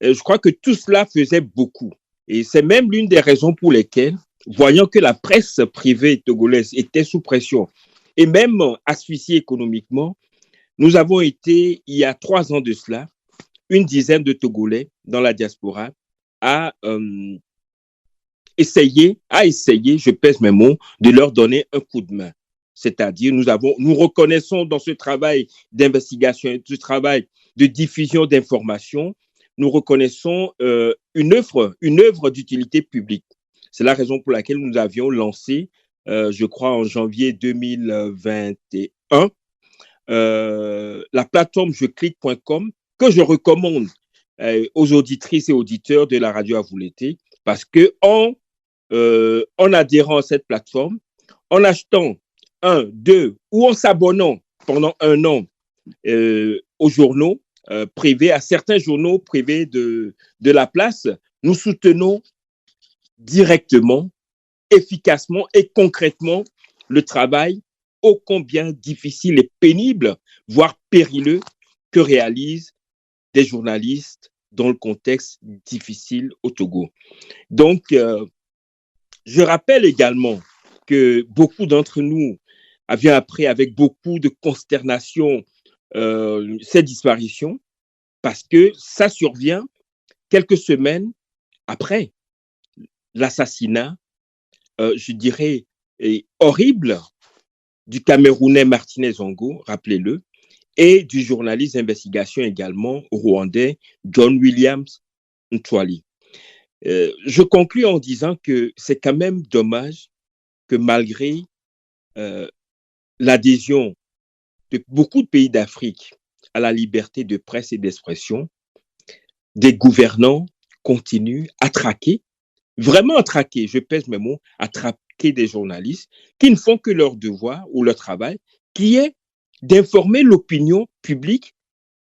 Speaker 5: Je crois que tout cela faisait beaucoup. Et c'est même l'une des raisons pour lesquelles, voyant que la presse privée togolaise était sous pression et même asphyxiée économiquement, nous avons été, il y a 3 ans de cela, une dizaine de Togolais dans la diaspora à essayer, je pèse mes mots, de leur donner un coup de main. C'est-à-dire, nous reconnaissons dans ce travail d'investigation, ce travail de diffusion d'informations, nous reconnaissons une œuvre d'utilité publique. C'est la raison pour laquelle nous avions lancé, je crois en janvier 2021, la plateforme jeclique.com que je recommande aux auditrices et auditeurs de la radio à vous l'été, parce que en adhérant à cette plateforme, en achetant 1, 2 ou en s'abonnant pendant 1 an aux journaux privés, à certains journaux privés de la place, nous soutenons directement, efficacement et concrètement le travail ô combien difficile et pénible, voire périlleux, que réalisent des journalistes dans le contexte difficile au Togo. Donc, je rappelle également que beaucoup d'entre nous avions appris avec beaucoup de consternation ces disparitions, parce que ça survient quelques semaines après l'assassinat, je dirais, horrible du Camerounais Martinez Zongo, rappelez-le, et du journaliste d'investigation également rwandais John Williams Ntwali. Je conclus en disant que c'est quand même dommage que malgré l'adhésion de beaucoup de pays d'Afrique à la liberté de presse et d'expression, des gouvernants continuent à traquer, vraiment à traquer, je pèse mes mots, à traquer des journalistes qui ne font que leur devoir ou leur travail, qui est d'informer l'opinion publique,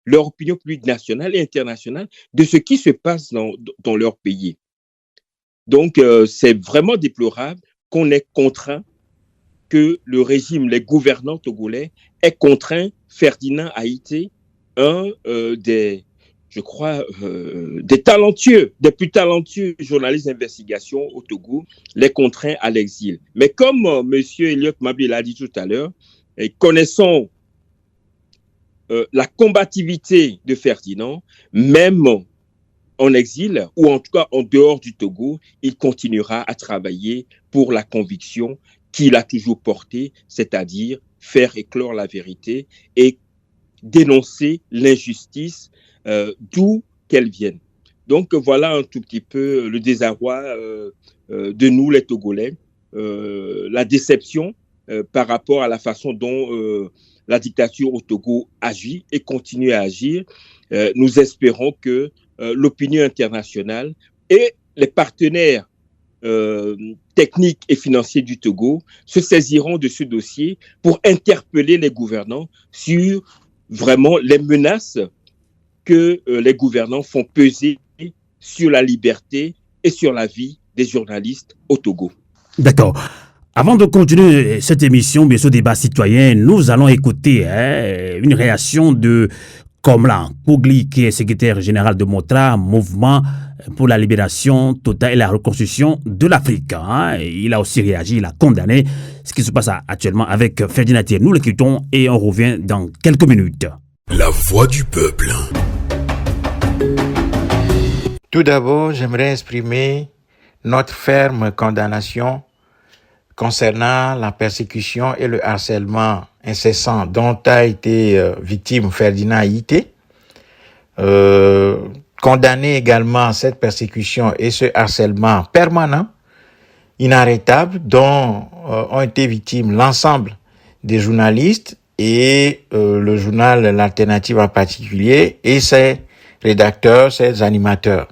Speaker 5: leur opinion publique nationale et internationale, de ce qui se passe dans leur pays. Donc, c'est vraiment déplorable qu'on ait contraint, que le régime, les gouvernants togolais, aient contraint Ferdinand Aïté, un des plus talentueux journalistes d'investigation au Togo, les contraint à l'exil. Mais comme M. Elliott Mablé l'a dit tout à l'heure, connaissons la combativité de Ferdinand, même en exil, ou en tout cas en dehors du Togo, il continuera à travailler pour la conviction qu'il a toujours portée, c'est-à-dire faire éclore la vérité et dénoncer l'injustice d'où qu'elle vienne. Donc voilà un tout petit peu le désarroi de nous les Togolais, la déception par rapport à la façon dont la dictature au Togo agit et continue à agir. Nous espérons que l'opinion internationale et les partenaires techniques et financiers du Togo se saisiront de ce dossier pour interpeller les gouvernants sur vraiment les menaces que les gouvernants font peser sur la liberté et sur la vie des journalistes au Togo.
Speaker 1: D'accord. Avant de continuer cette émission, bien sûr, débat citoyen, nous allons écouter une réaction de Komlan Kougli, qui est secrétaire général de Motra, Mouvement pour la libération totale et la reconstruction de l'Afrique. Il a aussi réagi, il a condamné ce qui se passe actuellement avec Ferdinand Aïté. Nous l'écoutons et on revient dans quelques minutes.
Speaker 2: La voix du peuple.
Speaker 7: Tout d'abord, j'aimerais exprimer notre ferme condamnation concernant la persécution et le harcèlement incessant dont a été victime Ferdinand Haïté. Condamner également cette persécution et ce harcèlement permanent, inarrêtable, dont ont été victimes l'ensemble des journalistes et le journal L'Alternative en particulier et ses rédacteurs, ses animateurs.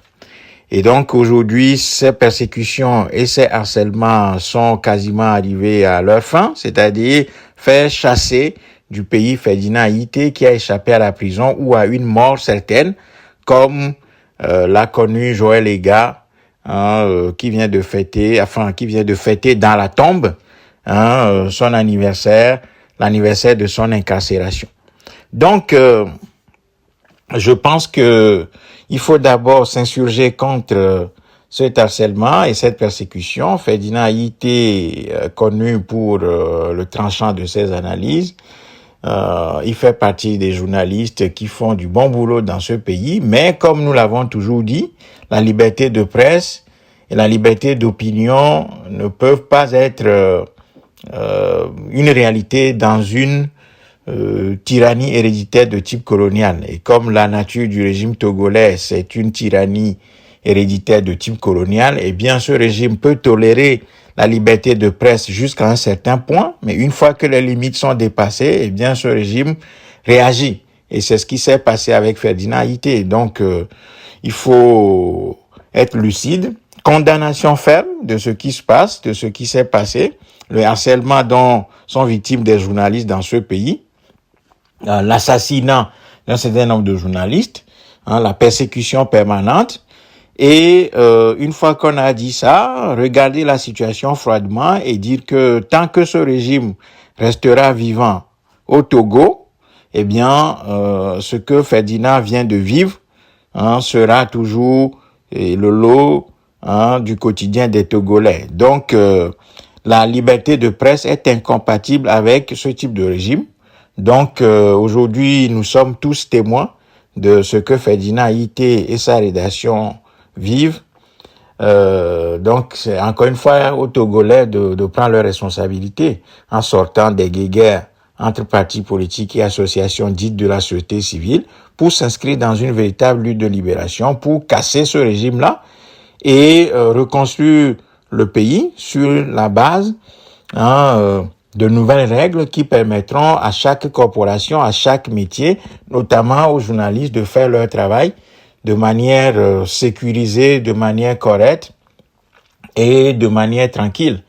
Speaker 7: Et donc aujourd'hui, ces persécutions et ces harcèlements sont quasiment arrivés à leur fin, c'est-à-dire faire chasser du pays Ferdinand Haïté qui a échappé à la prison ou à une mort certaine, comme l'a connu Joël Ega, qui vient de fêter dans la tombe son anniversaire, l'anniversaire de son incarcération. Donc, je pense que il faut d'abord s'insurger contre cet harcèlement et cette persécution. Ferdinand Haïté, connu pour le tranchant de ses analyses, il fait partie des journalistes qui font du bon boulot dans ce pays, mais comme nous l'avons toujours dit, la liberté de presse et la liberté d'opinion ne peuvent pas être une réalité dans une tyrannie héréditaire de type colonial. Et comme la nature du régime togolais, c'est une tyrannie héréditaire de type colonial, eh bien ce régime peut tolérer la liberté de presse jusqu'à un certain point, mais une fois que les limites sont dépassées, eh bien ce régime réagit. Et c'est ce qui s'est passé avec Ferdinand Haïté. Donc il faut être lucide, condamnation ferme de ce qui se passe, de ce qui s'est passé, le harcèlement dont sont victimes des journalistes dans ce pays, l'assassinat d'un certain nombre de journalistes, la persécution permanente. Et une fois qu'on a dit ça, regarder la situation froidement et dire que tant que ce régime restera vivant au Togo, eh bien, ce que Ferdinand vient de vivre sera toujours le lot du quotidien des Togolais. Donc, la liberté de presse est incompatible avec ce type de régime. Donc, aujourd'hui, nous sommes tous témoins de ce que Ferdinand Haïté et sa rédaction vivent. Donc, c'est encore une fois aux Togolais de prendre leurs responsabilités en sortant des guéguerres entre partis politiques et associations dites de la société civile pour s'inscrire dans une véritable lutte de libération, pour casser ce régime-là et reconstruire le pays sur la base de nouvelles règles qui permettront à chaque corporation, à chaque métier, notamment aux journalistes, de faire leur travail de manière sécurisée, de manière correcte et de manière tranquille.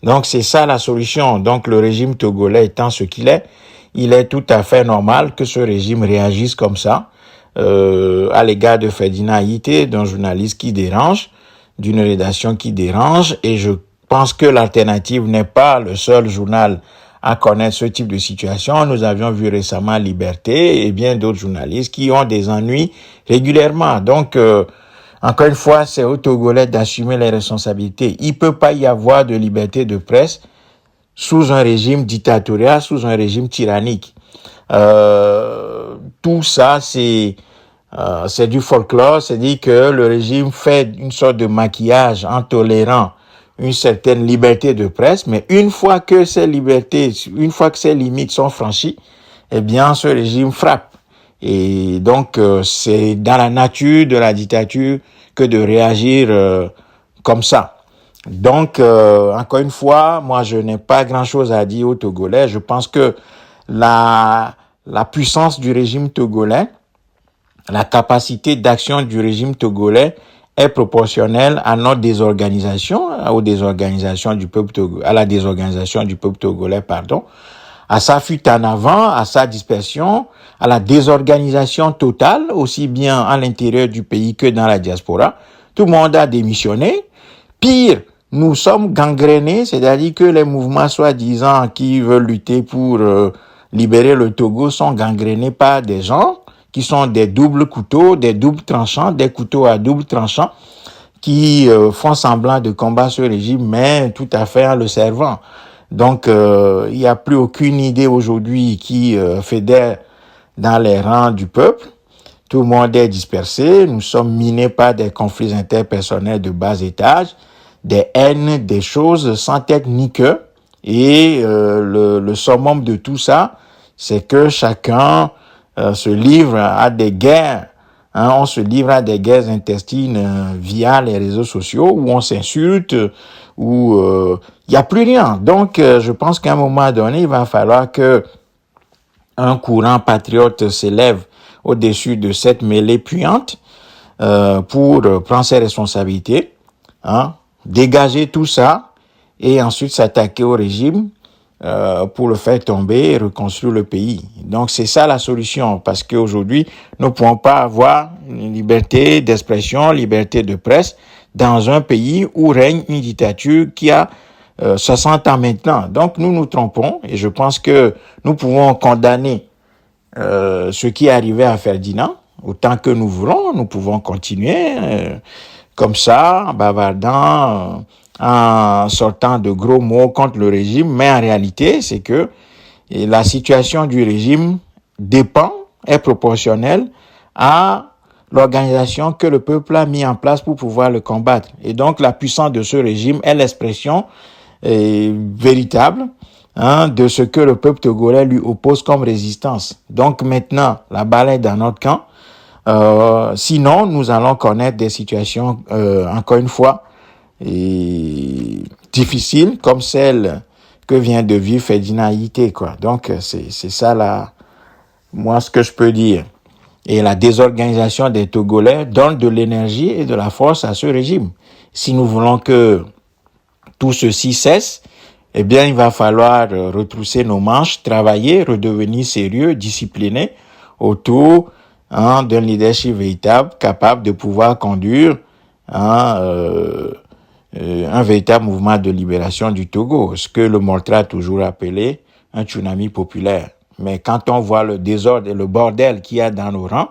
Speaker 7: Donc c'est ça la solution. Donc le régime togolais étant ce qu'il est, il est tout à fait normal que ce régime réagisse comme ça à l'égard de Ferdinand Haïté, d'un journaliste qui dérange, d'une rédaction qui dérange, et je pense que l'Alternative n'est pas le seul journal à connaître ce type de situation. Nous avions vu récemment Liberté et bien d'autres journalistes qui ont des ennuis régulièrement. Donc, encore une fois, c'est aux Togolais d'assumer les responsabilités. Il peut pas y avoir de liberté de presse sous un régime dictatorial, sous un régime tyrannique. Tout ça, c'est du folklore. C'est-à-dire que le régime fait une sorte de maquillage en tolérant une certaine liberté de presse, mais une fois que ces libertés, une fois que ces limites sont franchies, eh bien, ce régime frappe. Et donc, c'est dans la nature de la dictature que de réagir comme ça. Donc, encore une fois, moi, je n'ai pas grand-chose à dire aux Togolais. Je pense que la puissance du régime togolais, la capacité d'action du régime togolais est proportionnelle à notre désorganisation, à la désorganisation du peuple togolais, à sa fuite en avant, à sa dispersion, à la désorganisation totale, aussi bien à l'intérieur du pays que dans la diaspora. Tout le monde a démissionné. Pire, nous sommes gangrénés, c'est-à-dire que les mouvements soi-disant qui veulent lutter pour libérer le Togo sont gangrénés par des gens qui sont des doubles couteaux, des doubles tranchants, des couteaux à double tranchant, qui font semblant de combattre ce régime, mais tout à fait en le servant. Donc, il n'y a plus aucune idée aujourd'hui qui fédère dans les rangs du peuple. Tout le monde est dispersé. Nous sommes minés par des conflits interpersonnels de bas étage, des haines, des choses sans tête ni queue. Et le summum de tout ça, c'est que chacun se livre à des guerres. On se livre à des guerres intestines via les réseaux sociaux où on s'insulte, où il y a plus rien. Donc, je pense qu'à un moment donné, il va falloir que un courant patriote s'élève au-dessus de cette mêlée puante pour prendre ses responsabilités, dégager tout ça et ensuite s'attaquer au régime pour le faire tomber et reconstruire le pays. Donc c'est ça la solution, parce qu'aujourd'hui, nous ne pouvons pas avoir une liberté d'expression, liberté de presse dans un pays où règne une dictature qui a 60 ans maintenant. Donc nous nous trompons et je pense que nous pouvons condamner ce qui est arrivé à Ferdinand autant que nous voulons. Nous pouvons continuer comme ça, en bavardant, en sortant de gros mots contre le régime, mais en réalité, c'est que la situation du régime est proportionnelle à l'organisation que le peuple a mis en place pour pouvoir le combattre. Et donc, la puissance de ce régime est l'expression véritable de ce que le peuple togolais lui oppose comme résistance. Donc maintenant, la balle est dans notre camp. Sinon, nous allons connaître des situations, encore une fois, difficiles, comme celle que vient de vivre Ferdinand Haïté, quoi. Donc, c'est ça moi, ce que je peux dire. Et la désorganisation des Togolais donne de l'énergie et de la force à ce régime. Si nous voulons que tout ceci cesse, eh bien, il va falloir retrousser nos manches, travailler, redevenir sérieux, discipliné autour d'un leadership véritable, capable de pouvoir conduire un véritable mouvement de libération du Togo, ce que le Moltra a toujours appelé un tsunami populaire. Mais quand on voit le désordre et le bordel qu'il y a dans nos rangs,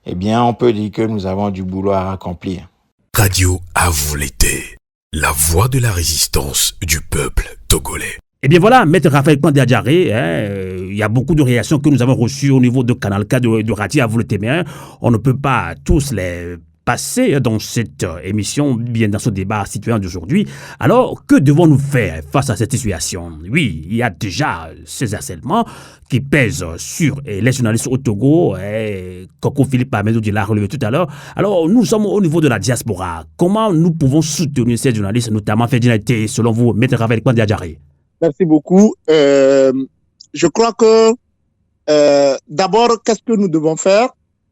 Speaker 7: eh bien, on peut dire que nous avons du boulot à accomplir.
Speaker 2: Radio à vous l'été, la voix de la résistance du peuple togolais.
Speaker 1: Eh bien voilà, Maître Raphaël Kouandé-Adjaré, il y a beaucoup de réactions que nous avons reçues au niveau de Canal K de Radio à vous l'été, mais on ne peut pas tous les passer dans cette émission, bien dans ce débat citoyen d'aujourd'hui. Alors, que devons-nous faire face à cette situation? Oui, il y a déjà ces harcèlements qui pèsent sur les journalistes au Togo. Coco Philippe Amedou l'a relevé tout à l'heure. Alors, nous sommes au niveau de la diaspora. Comment nous pouvons soutenir ces journalistes, notamment Ferdinand Haïté, selon vous, Maître Raphaël Kouandé-Adjaré?
Speaker 3: Merci beaucoup. Je crois que d'abord, qu'est-ce que nous devons faire?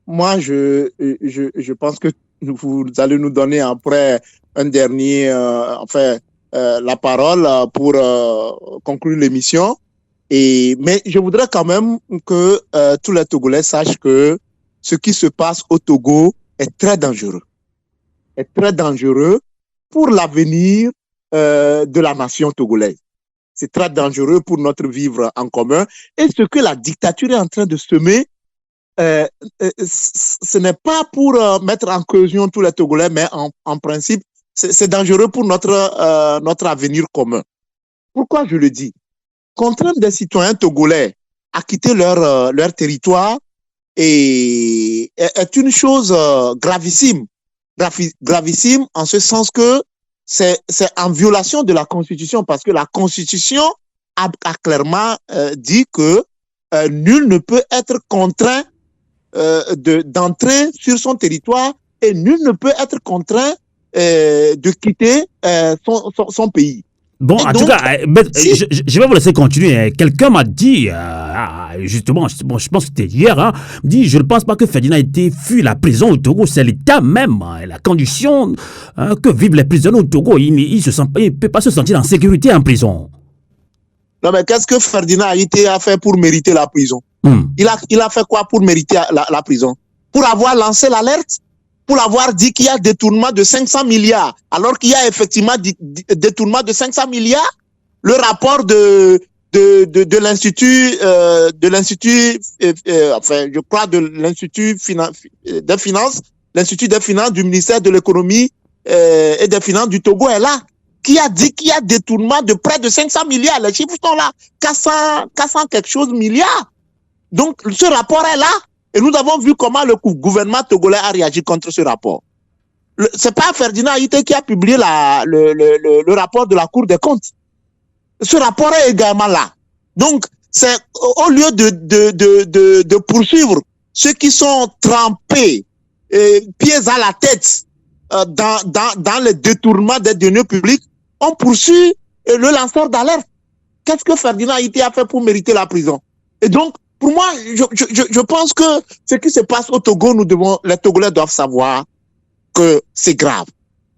Speaker 3: Moi, je pense que vous allez nous donner après un dernier, la parole pour conclure l'émission. Mais je voudrais quand même que tous les Togolais sachent que ce qui se passe au Togo est très dangereux. Est très dangereux pour l'avenir de la nation togolaise. C'est très dangereux pour notre vivre en commun. Et ce que la dictature est en train de semer, ce n'est pas pour mettre en caution tous les Togolais, mais en principe, c'est dangereux pour notre avenir commun. Pourquoi je le dis? Contraindre des citoyens togolais à quitter leur territoire est une chose gravissime. Gravissime en ce sens que c'est en violation de la Constitution, parce que la Constitution a clairement dit que nul ne peut être contraint d'entrer sur son territoire et nul ne peut être contraint de quitter son pays.
Speaker 1: Bon, en tout cas, je vais vous laisser continuer. Quelqu'un m'a dit, justement, je pense que c'était hier, dit, je ne pense pas que Ferdinand Haïté fuit la prison au Togo, c'est l'État même, la condition que vivent les prisonniers au Togo. Il ne peut pas se sentir en sécurité en prison.
Speaker 3: Non, mais qu'est-ce que Ferdinand Haïté a fait pour mériter la prison? Il a fait quoi pour mériter la prison? Pour avoir lancé l'alerte? Pour avoir dit qu'il y a détournement de 500 milliards, alors qu'il y a effectivement détournement de 500 milliards? Le rapport de l'institut, je crois de l'institut des finances, l'institut des finances du ministère de l'économie et des finances du Togo est là, qui a dit qu'il y a détournement de près de 500 milliards. Les chiffres sont là, 400 quelque chose milliards. Donc, ce rapport est là. Et nous avons vu comment le gouvernement togolais a réagi contre ce rapport. C'est pas Ferdinand Haïté qui a publié le rapport de la Cour des comptes. Ce rapport est également là. Donc, c'est au lieu de poursuivre ceux qui sont trempés, pieds à la tête, dans le détournement des deniers publics, on poursuit le lanceur d'alerte. Qu'est-ce que Ferdinand Haïté a fait pour mériter la prison? Et donc, pour moi, je pense que ce qui se passe au Togo, les Togolais doivent savoir que c'est grave.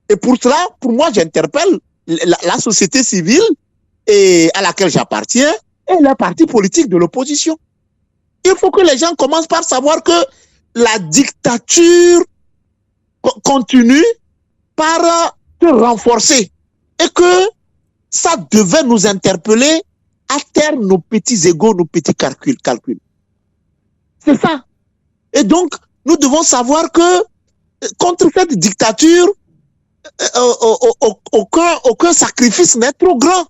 Speaker 3: Et pour cela, pour moi, j'interpelle la société civile à laquelle j'appartiens et les partis politiques de l'opposition. Il faut que les gens commencent par savoir que la dictature continue par se renforcer et que ça devait nous interpeller à terre nos petits égos, nos petits calculs. C'est ça. Et donc, nous devons savoir que contre cette dictature, aucun sacrifice n'est trop grand.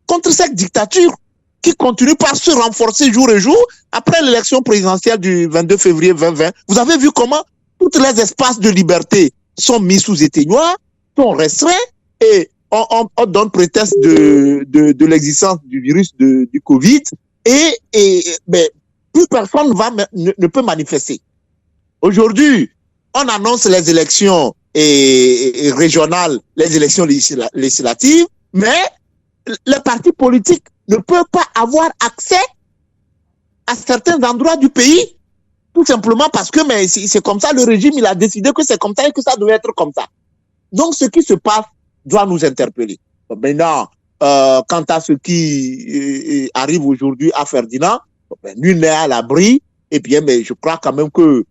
Speaker 3: Contre cette dictature qui continue par se renforcer jour et jour, après l'élection présidentielle du 22 février 2020, vous avez vu comment tous les espaces de liberté sont mis sous éteignoir, sont restreints, et on donne prétexte de l'existence du virus du Covid, ben, plus personne ne peut manifester. Aujourd'hui, on annonce les élections régionales, les élections législatives, mais les partis politiques ne peuvent pas avoir accès à certains endroits du pays, tout simplement parce que c'est comme ça, le régime il a décidé que c'est comme ça et que ça devait être comme ça. Donc ce qui se passe doit nous interpeller. Maintenant, quant à ce qui arrive aujourd'hui à Ferdinand, nul n'est à l'abri, et bien mais je crois quand même que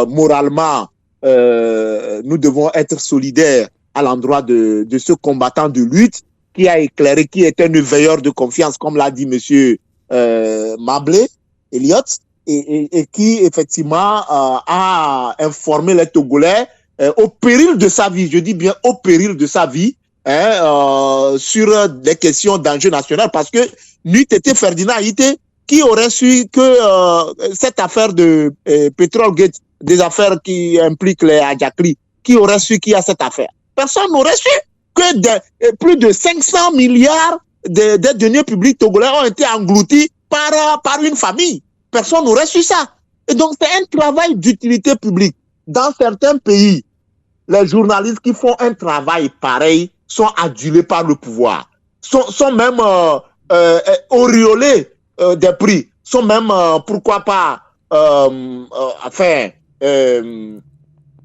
Speaker 3: moralement, nous devons être solidaires à l'endroit de ce combattant de lutte qui a éclairé, qui est un veilleur de confiance, comme l'a dit monsieur Mablé, Elliot, et qui effectivement a informé les Togolais au péril de sa vie, je dis bien au péril de sa vie, sur des questions d'enjeu national, parce que n'eût été Ferdinand Haïté qui aurait su que cette affaire de Petrol Gate, des affaires qui impliquent les Adjakli, qui aurait su qu'il y a cette affaire? Personne n'aurait su que plus de 500 milliards de deniers publics togolais ont été engloutis par une famille. Personne n'aurait su ça. Et donc, c'est un travail d'utilité publique. Dans certains pays, les journalistes qui font un travail pareil sont adulés par le pouvoir, sont même auréolés des prix, sont même, pourquoi pas,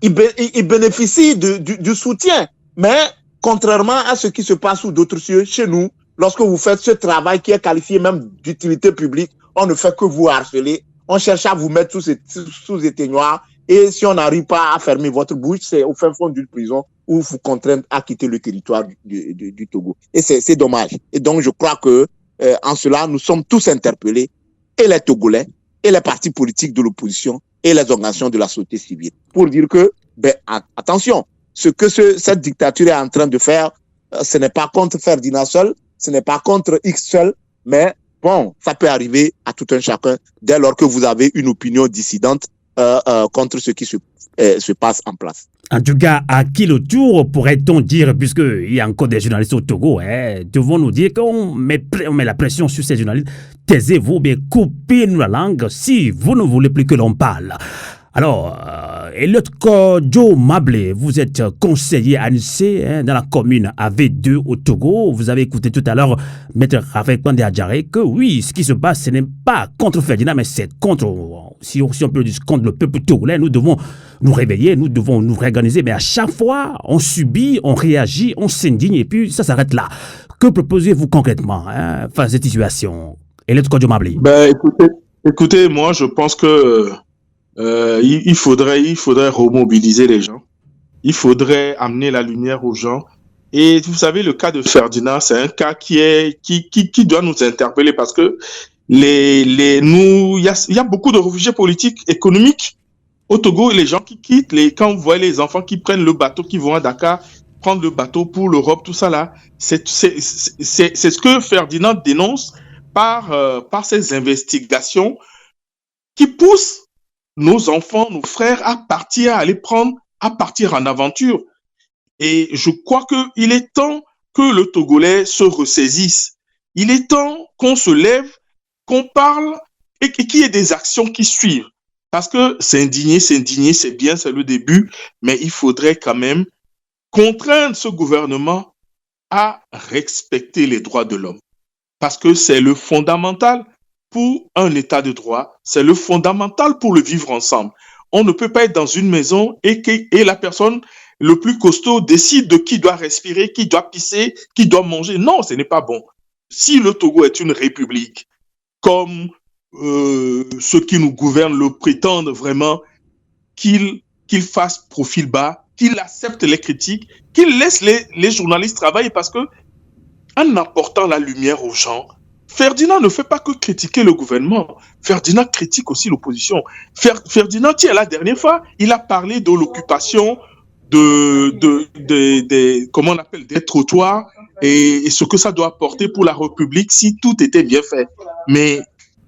Speaker 3: ils bénéficient du soutien. Mais contrairement à ce qui se passe sous d'autres cieux, chez nous, lorsque vous faites ce travail qui est qualifié même d'utilité publique, on ne fait que vous harceler, on cherche à vous mettre sous éteignoir, et si on n'arrive pas à fermer votre bouche, c'est au fin fond d'une prison où vous contraignent à quitter le territoire du Togo. Et c'est dommage. Et donc je crois que en cela, nous sommes tous interpellés, et les Togolais, et les partis politiques de l'opposition, et les organisations de la société civile, pour dire que, attention, ce que cette dictature est en train de faire, ce n'est pas contre Ferdinand seul, ce n'est pas contre X seul, mais bon, ça peut arriver à tout un chacun dès lors que vous avez une opinion dissidente contre ce qui se passe en place.
Speaker 1: En tout cas, à qui le tour pourrait-on dire, puisqu'il y a encore des journalistes au Togo, devons nous dire qu'on met la pression sur ces journalistes, taisez-vous, bien coupez-nous la langue si vous ne voulez plus que l'on parle. Alors, Elliot Kodjo Mablé, vous êtes conseiller à l'INSEE dans la commune AV2 au Togo. Vous avez écouté tout à l'heure Maître Raphaël Pandé Adjaré que oui, ce qui se passe, ce n'est pas contre Ferdinand, mais c'est contre, si on peut dire, contre le peuple togolais. Nous devons nous réveiller, nous devons nous réorganiser, mais à chaque fois, on subit, on réagit, on s'indigne, et puis ça s'arrête là. Que proposez-vous concrètement face à cette situation, Elliot Kodjo Mablé?
Speaker 4: Écoutez, moi, je pense que il faudrait remobiliser les gens. Il faudrait amener la lumière aux gens. Et vous savez, le cas de Ferdinand, c'est un cas qui doit nous interpeller parce que il y a beaucoup de réfugiés politiques, économiques au Togo, et les gens qui quittent, quand vous voyez les enfants qui prennent le bateau, qui vont à Dakar, prendre le bateau pour l'Europe, tout ça là, c'est ce que Ferdinand dénonce par ses investigations qui poussent nos enfants, nos frères à partir en aventure. Et je crois qu'il est temps que le Togolais se ressaisisse Il est temps qu'on se lève, qu'on parle et qu'il y ait des actions qui suivent. Parce que s'indigner, c'est bien, c'est le début, mais il faudrait quand même contraindre ce gouvernement à respecter les droits de l'homme. Parce que c'est le fondamental pour un état de droit, c'est le fondamental pour le vivre ensemble. On ne peut pas être dans une maison et la personne le plus costaud décide de qui doit respirer, qui doit pisser, qui doit manger. Non, ce n'est pas bon. Si le Togo est une république, comme ceux qui nous gouvernent le prétendent vraiment, qu'ils fassent profil bas, qu'ils acceptent les critiques, qu'ils laissent les journalistes travailler parce que en apportant la lumière aux gens, Ferdinand ne fait pas que critiquer le gouvernement. Ferdinand critique aussi l'opposition. Ferdinand, tiens, la dernière fois, il a parlé de l'occupation comment on appelle, des trottoirs et ce que ça doit apporter pour la République si tout était bien fait. Mais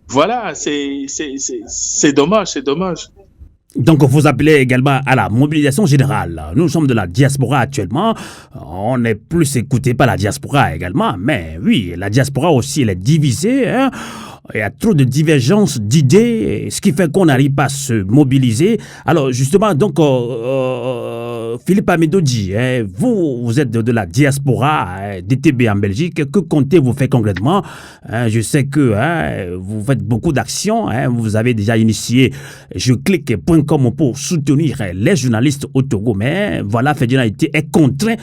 Speaker 4: voilà, c'est dommage, c'est dommage.
Speaker 1: Donc, vous appelez également à la mobilisation générale. Nous sommes de la diaspora actuellement. On n'est plus écouté par la diaspora également. Mais oui, la diaspora aussi, elle est divisée. Hein. Il y a trop de divergences d'idées, ce qui fait qu'on n'arrive pas à se mobiliser. Alors, justement, donc, Philippe Amidodji, vous êtes de la diaspora DTB en Belgique. Que comptez-vous faire concrètement? Je sais que vous faites beaucoup d'actions. Vous avez déjà initié jeclique.com pour soutenir les journalistes au Togo. Mais voilà, Ferdinand est contraint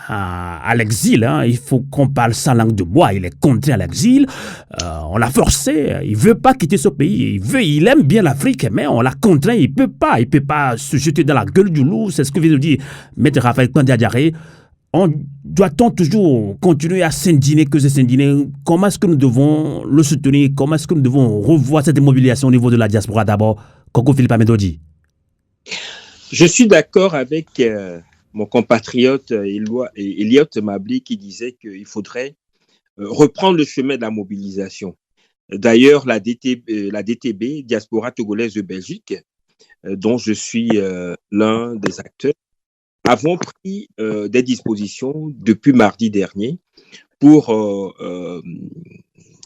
Speaker 1: à l'exil. Hein. Il faut qu'on parle sans langue de bois. Il est contraint à l'exil. On l'a forcé. Il veut pas quitter ce pays. Il aime bien l'Afrique, mais on l'a contraint. Il peut pas se jeter dans la gueule du loup. C'est ce que vient de dire Maître Raphaël Kandé-Adjaré. Doit-on toujours continuer à s'indigner que c'est s'indigner? Comment est-ce que nous devons le soutenir? Comment est-ce que nous devons revoir cette mobilisation au niveau de la diaspora d'abord? Coco Philippe Amidodji.
Speaker 5: Je suis d'accord avec mon compatriote Elliot Mabli qui disait qu'il faudrait reprendre le chemin de la mobilisation. D'ailleurs, la DTB, Diaspora Togolaise de Belgique, dont je suis l'un des acteurs, avons pris des dispositions depuis mardi dernier pour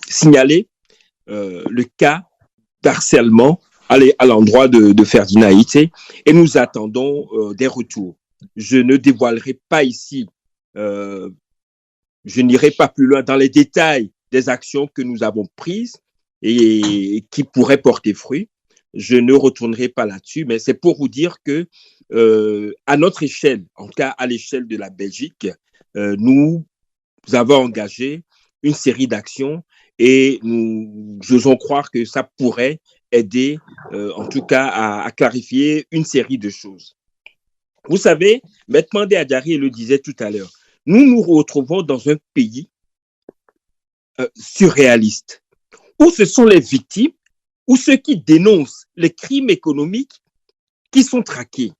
Speaker 5: signaler le cas d'harcèlement à l'endroit de Ferdinand Haïté et nous attendons des retours. Je ne dévoilerai pas ici, je n'irai pas plus loin dans les détails des actions que nous avons prises et qui pourraient porter fruit. Je ne retournerai pas là-dessus, mais c'est pour vous dire que à notre échelle, en tout cas à l'échelle de la Belgique, nous avons engagé une série d'actions et nous osons croire que ça pourrait aider, en tout cas, à clarifier une série de choses. Vous savez, Maître Kandé-Adjaré le disait tout à l'heure, nous nous retrouvons dans un pays surréaliste, où ce sont les victimes, ou ceux qui dénoncent les crimes économiques qui sont traqués.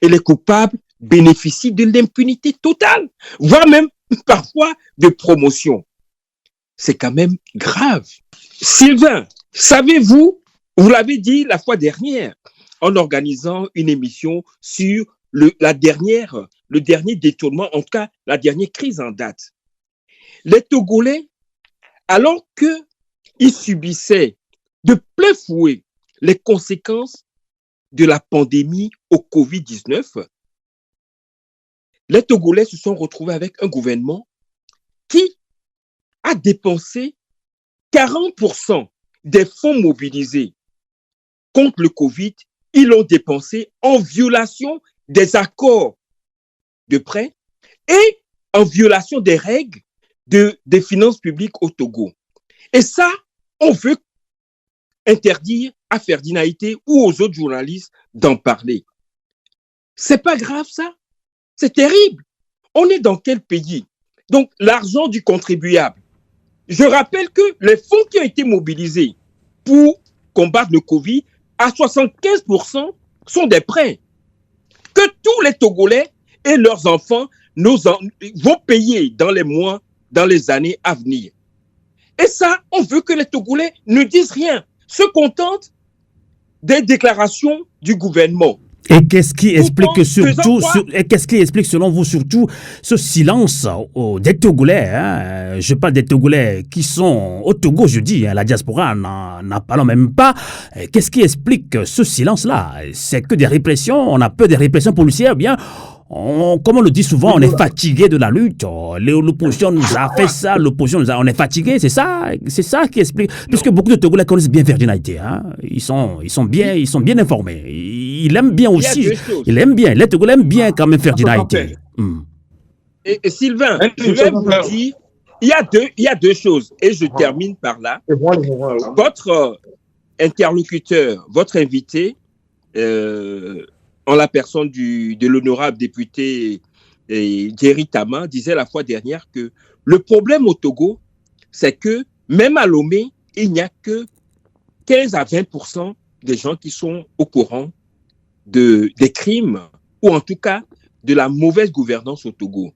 Speaker 5: Et les coupables bénéficient de l'impunité totale, voire même parfois de promotion. C'est quand même grave. Sylvain, savez-vous, vous l'avez dit la fois dernière, en organisant une émission sur le dernier détournement, en tout cas la dernière crise en date. Les Togolais, alors qu'ils subissaient de plein fouet les conséquences de la pandémie au Covid-19, les Togolais se sont retrouvés avec un gouvernement qui a dépensé 40% des fonds mobilisés contre le Covid, ils l'ont dépensé en violation des accords de prêt et en violation des règles des finances publiques au Togo. Et ça, on veut interdire à Ferdinand Haïté ou aux autres journalistes d'en parler. C'est pas grave ça? C'est terrible. On est dans quel pays? Donc, l'argent du contribuable. Je rappelle que les fonds qui ont été mobilisés pour combattre le Covid, à 75% sont des prêts que tous les Togolais et leurs enfants vont payer dans les mois, dans les années à venir. Et ça, on veut que les Togolais ne disent rien, se contentent des déclarations du gouvernement.
Speaker 1: Et qu'est-ce qui explique
Speaker 5: qu'est-ce
Speaker 1: qui explique selon vous surtout ce silence des Togolais, hein? Je parle des Togolais qui sont au Togo, je dis, hein, la diaspora n'en parle même pas. Qu'est-ce qui explique ce silence-là? C'est que des répressions, on a peur des répressions policières, bien. Comme on le dit souvent, on est fatigué de la lutte. L'opposition nous a fait ça, on est fatigué, c'est ça qui explique. Puisque beaucoup de Togolais connaissent bien Ferdinand Ité, hein. Ils sont bien informés. Ils aiment bien aussi. Ils aiment bien. Les Togolais aiment bien quand même Ferdinand Ité.
Speaker 5: Et Sylvain, je vais vous dire, il y a deux choses, et je termine par là. Votre interlocuteur, votre invité, en la personne de l'honorable député Jerry Tama, disait la fois dernière que le problème au Togo, c'est que même à Lomé, il n'y a que 15 à 20% des gens qui sont au courant des crimes, ou en tout cas de la mauvaise gouvernance au Togo.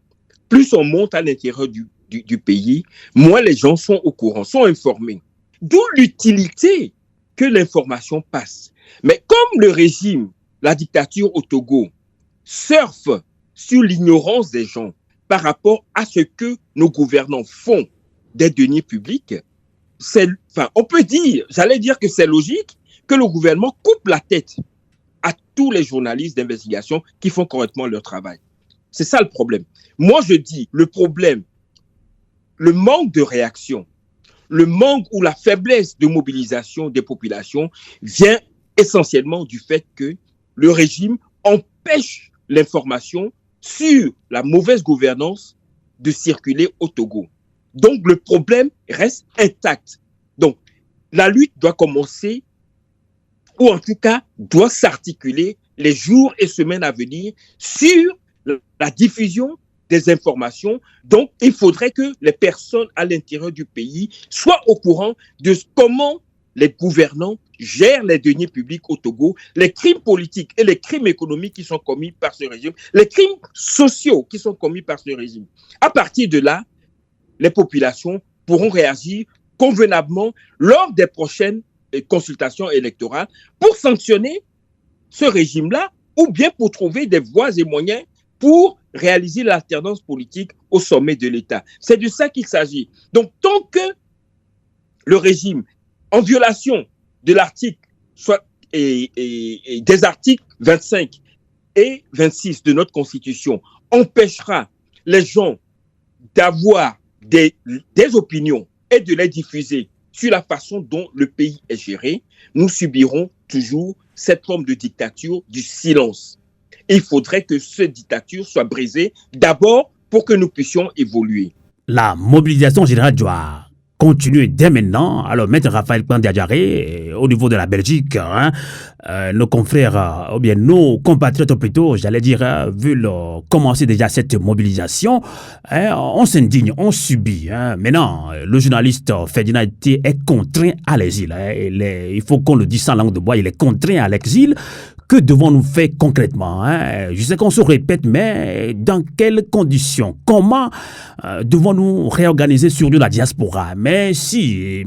Speaker 5: Plus on monte à l'intérieur du pays, moins les gens sont au courant, sont informés. D'où l'utilité que l'information passe. Mais comme le régime, la dictature au Togo, surfe sur l'ignorance des gens par rapport à ce que nos gouvernants font des deniers publics, on peut dire, j'allais dire que c'est logique que le gouvernement coupe la tête à tous les journalistes d'investigation qui font correctement leur travail. C'est ça le problème. Moi, je dis, le problème, le manque de réaction, le manque ou la faiblesse de mobilisation des populations vient essentiellement du fait que le régime empêche l'information sur la mauvaise gouvernance de circuler au Togo. Donc, le problème reste intact. Donc, la lutte doit commencer, ou en tout cas, doit s'articuler les jours et semaines à venir sur la diffusion des informations. Donc, il faudrait que les personnes à l'intérieur du pays soient au courant de comment les gouvernants gèrent les deniers publics au Togo, les crimes politiques et les crimes économiques qui sont commis par ce régime, les crimes sociaux qui sont commis par ce régime. À partir de là, les populations pourront réagir convenablement lors des prochaines consultations électorales pour sanctionner ce régime-là ou bien pour trouver des voies et moyens pour réaliser l'alternance politique au sommet de l'État. C'est de ça qu'il s'agit. Donc, tant que le régime, en violation de l'article et des articles 25 et 26 de notre Constitution, empêchera les gens d'avoir des opinions et de les diffuser sur la façon dont le pays est géré, nous subirons toujours cette forme de dictature du silence. Il faudrait que cette dictature soit brisée d'abord pour que nous puissions évoluer.
Speaker 1: La mobilisation générale doit continuer dès maintenant. Alors, Maître Raphaël Kouanda-Diaré, au niveau de la Belgique, nos confrères, ou bien nos compatriotes plutôt, j'allais dire, veulent commencer déjà cette mobilisation. On s'indigne, on subit. Maintenant, le journaliste Ferdinand Ité est contraint à l'exil. Il faut qu'on le dise sans langue de bois, il est contraint à l'exil. Que devons-nous faire concrètement? Je sais qu'on se répète, mais dans quelles conditions? Comment devons-nous réorganiser surtout la diaspora? Même si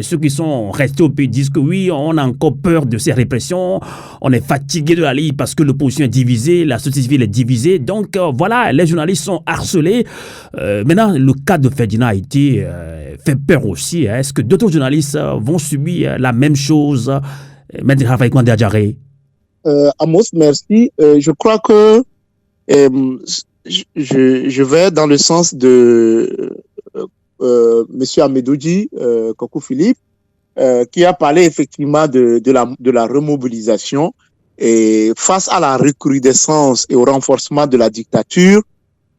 Speaker 1: ceux qui sont restés au pays disent que oui, on a encore peur de ces répressions, on est fatigué de la ligne parce que l'opposition est divisée, la société civile est divisée. Donc voilà, les journalistes sont harcelés. Maintenant, le cas de Ferdinand Ité fait peur aussi. Est-ce que d'autres journalistes vont subir la même chose? Maître Raphaël Kouanda-Diaré.
Speaker 3: Amos, merci. Je crois que je vais dans le sens de Monsieur Amedoudji, Kokou Philippe, qui a parlé effectivement de la remobilisation. Et face à la recrudescence et au renforcement de la dictature,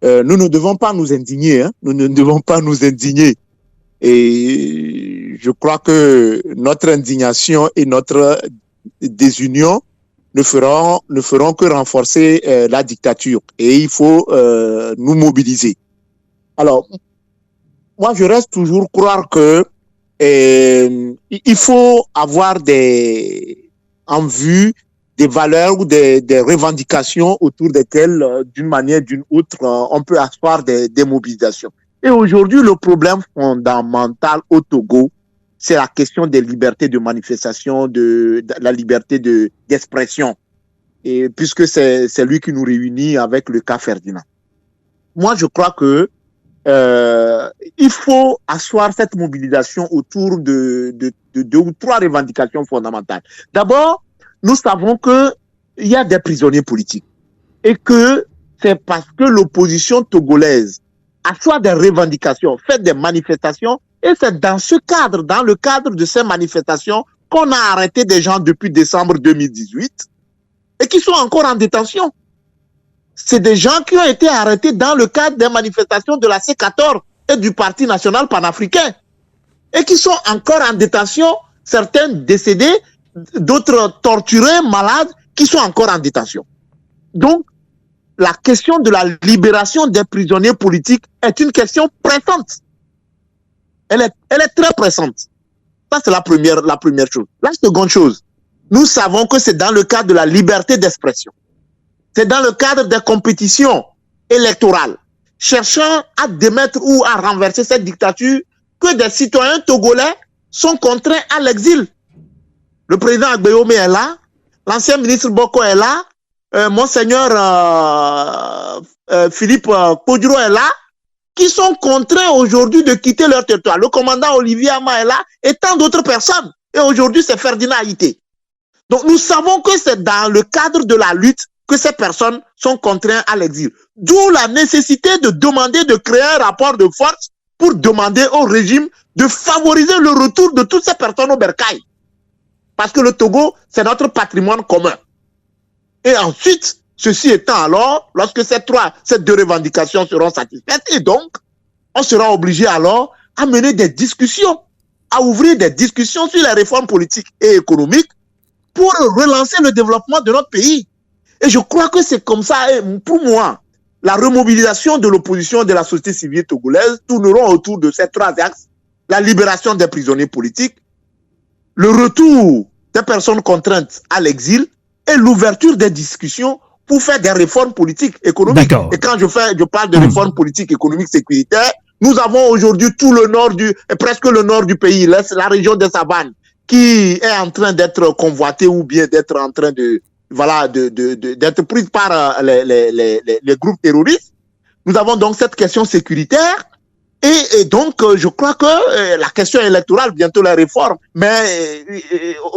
Speaker 3: nous ne devons pas nous indigner. Nous ne devons pas nous indigner. Et je crois que notre indignation et notre désunion ne feront que renforcer la dictature. Et il faut nous mobiliser. Alors, moi, je reste toujours croire que il faut avoir en vue des valeurs ou des revendications autour desquelles, d'une manière ou d'une autre, on peut asseoir des mobilisations. Et aujourd'hui, le problème fondamental au Togo, c'est la question des libertés de manifestation, de la liberté d'expression. et puisque c'est lui qui nous réunit avec le cas Ferdinand. Moi, je crois que il faut asseoir cette mobilisation autour de 2 ou 3 revendications fondamentales. D'abord, nous savons qu'il y a des prisonniers politiques et que c'est parce que l'opposition togolaise assoit des revendications, fait des manifestations, et c'est dans le cadre de ces manifestations qu'on a arrêté des gens depuis décembre 2018 et qui sont encore en détention. C'est des gens qui ont été arrêtés dans le cadre des manifestations de la C14 et du Parti national panafricain et qui sont encore en détention, certains décédés, d'autres torturés, malades, qui sont encore en détention. Donc, la question de la libération des prisonniers politiques est une question pressante. Elle est très pressante. Ça, c'est la première chose. La seconde chose, nous savons que c'est dans le cadre de la liberté d'expression. C'est dans le cadre des compétitions électorales, cherchant à démettre ou à renverser cette dictature, que des citoyens togolais sont contraints à l'exil. Le président Agbeyome est là, l'ancien ministre Boko est là, Monseigneur Philippe Kodjro est là, qui sont contraints aujourd'hui de quitter leur territoire. Le commandant Olivier Ama est là et tant d'autres personnes. Et aujourd'hui, c'est Ferdinand Haïté. Donc, nous savons que c'est dans le cadre de la lutte que ces personnes sont contraintes à l'exil. D'où la nécessité de demander de créer un rapport de force pour demander au régime de favoriser le retour de toutes ces personnes au bercail. Parce que le Togo, c'est notre patrimoine commun. Et ensuite, ceci étant alors, lorsque ces 2 revendications seront satisfaites, et donc, on sera obligé alors à mener des discussions, à ouvrir des discussions sur les réformes politiques et économiques pour relancer le développement de notre pays. Et je crois que c'est comme ça, et pour moi, la remobilisation de l'opposition de la société civile togolaise tourneront autour de ces 3 axes: la libération des prisonniers politiques, le retour des personnes contraintes à l'exil et l'ouverture des discussions pour faire des réformes politiques, économiques. Et quand je parle de réformes politiques, économiques, sécuritaires, nous avons aujourd'hui tout le nord presque le nord du pays, la région des savanes, qui est en train d'être convoitée ou bien d'être en train d'être prise par les groupes terroristes. Nous avons donc cette question sécuritaire et donc je crois que la question électorale, bientôt la réforme, mais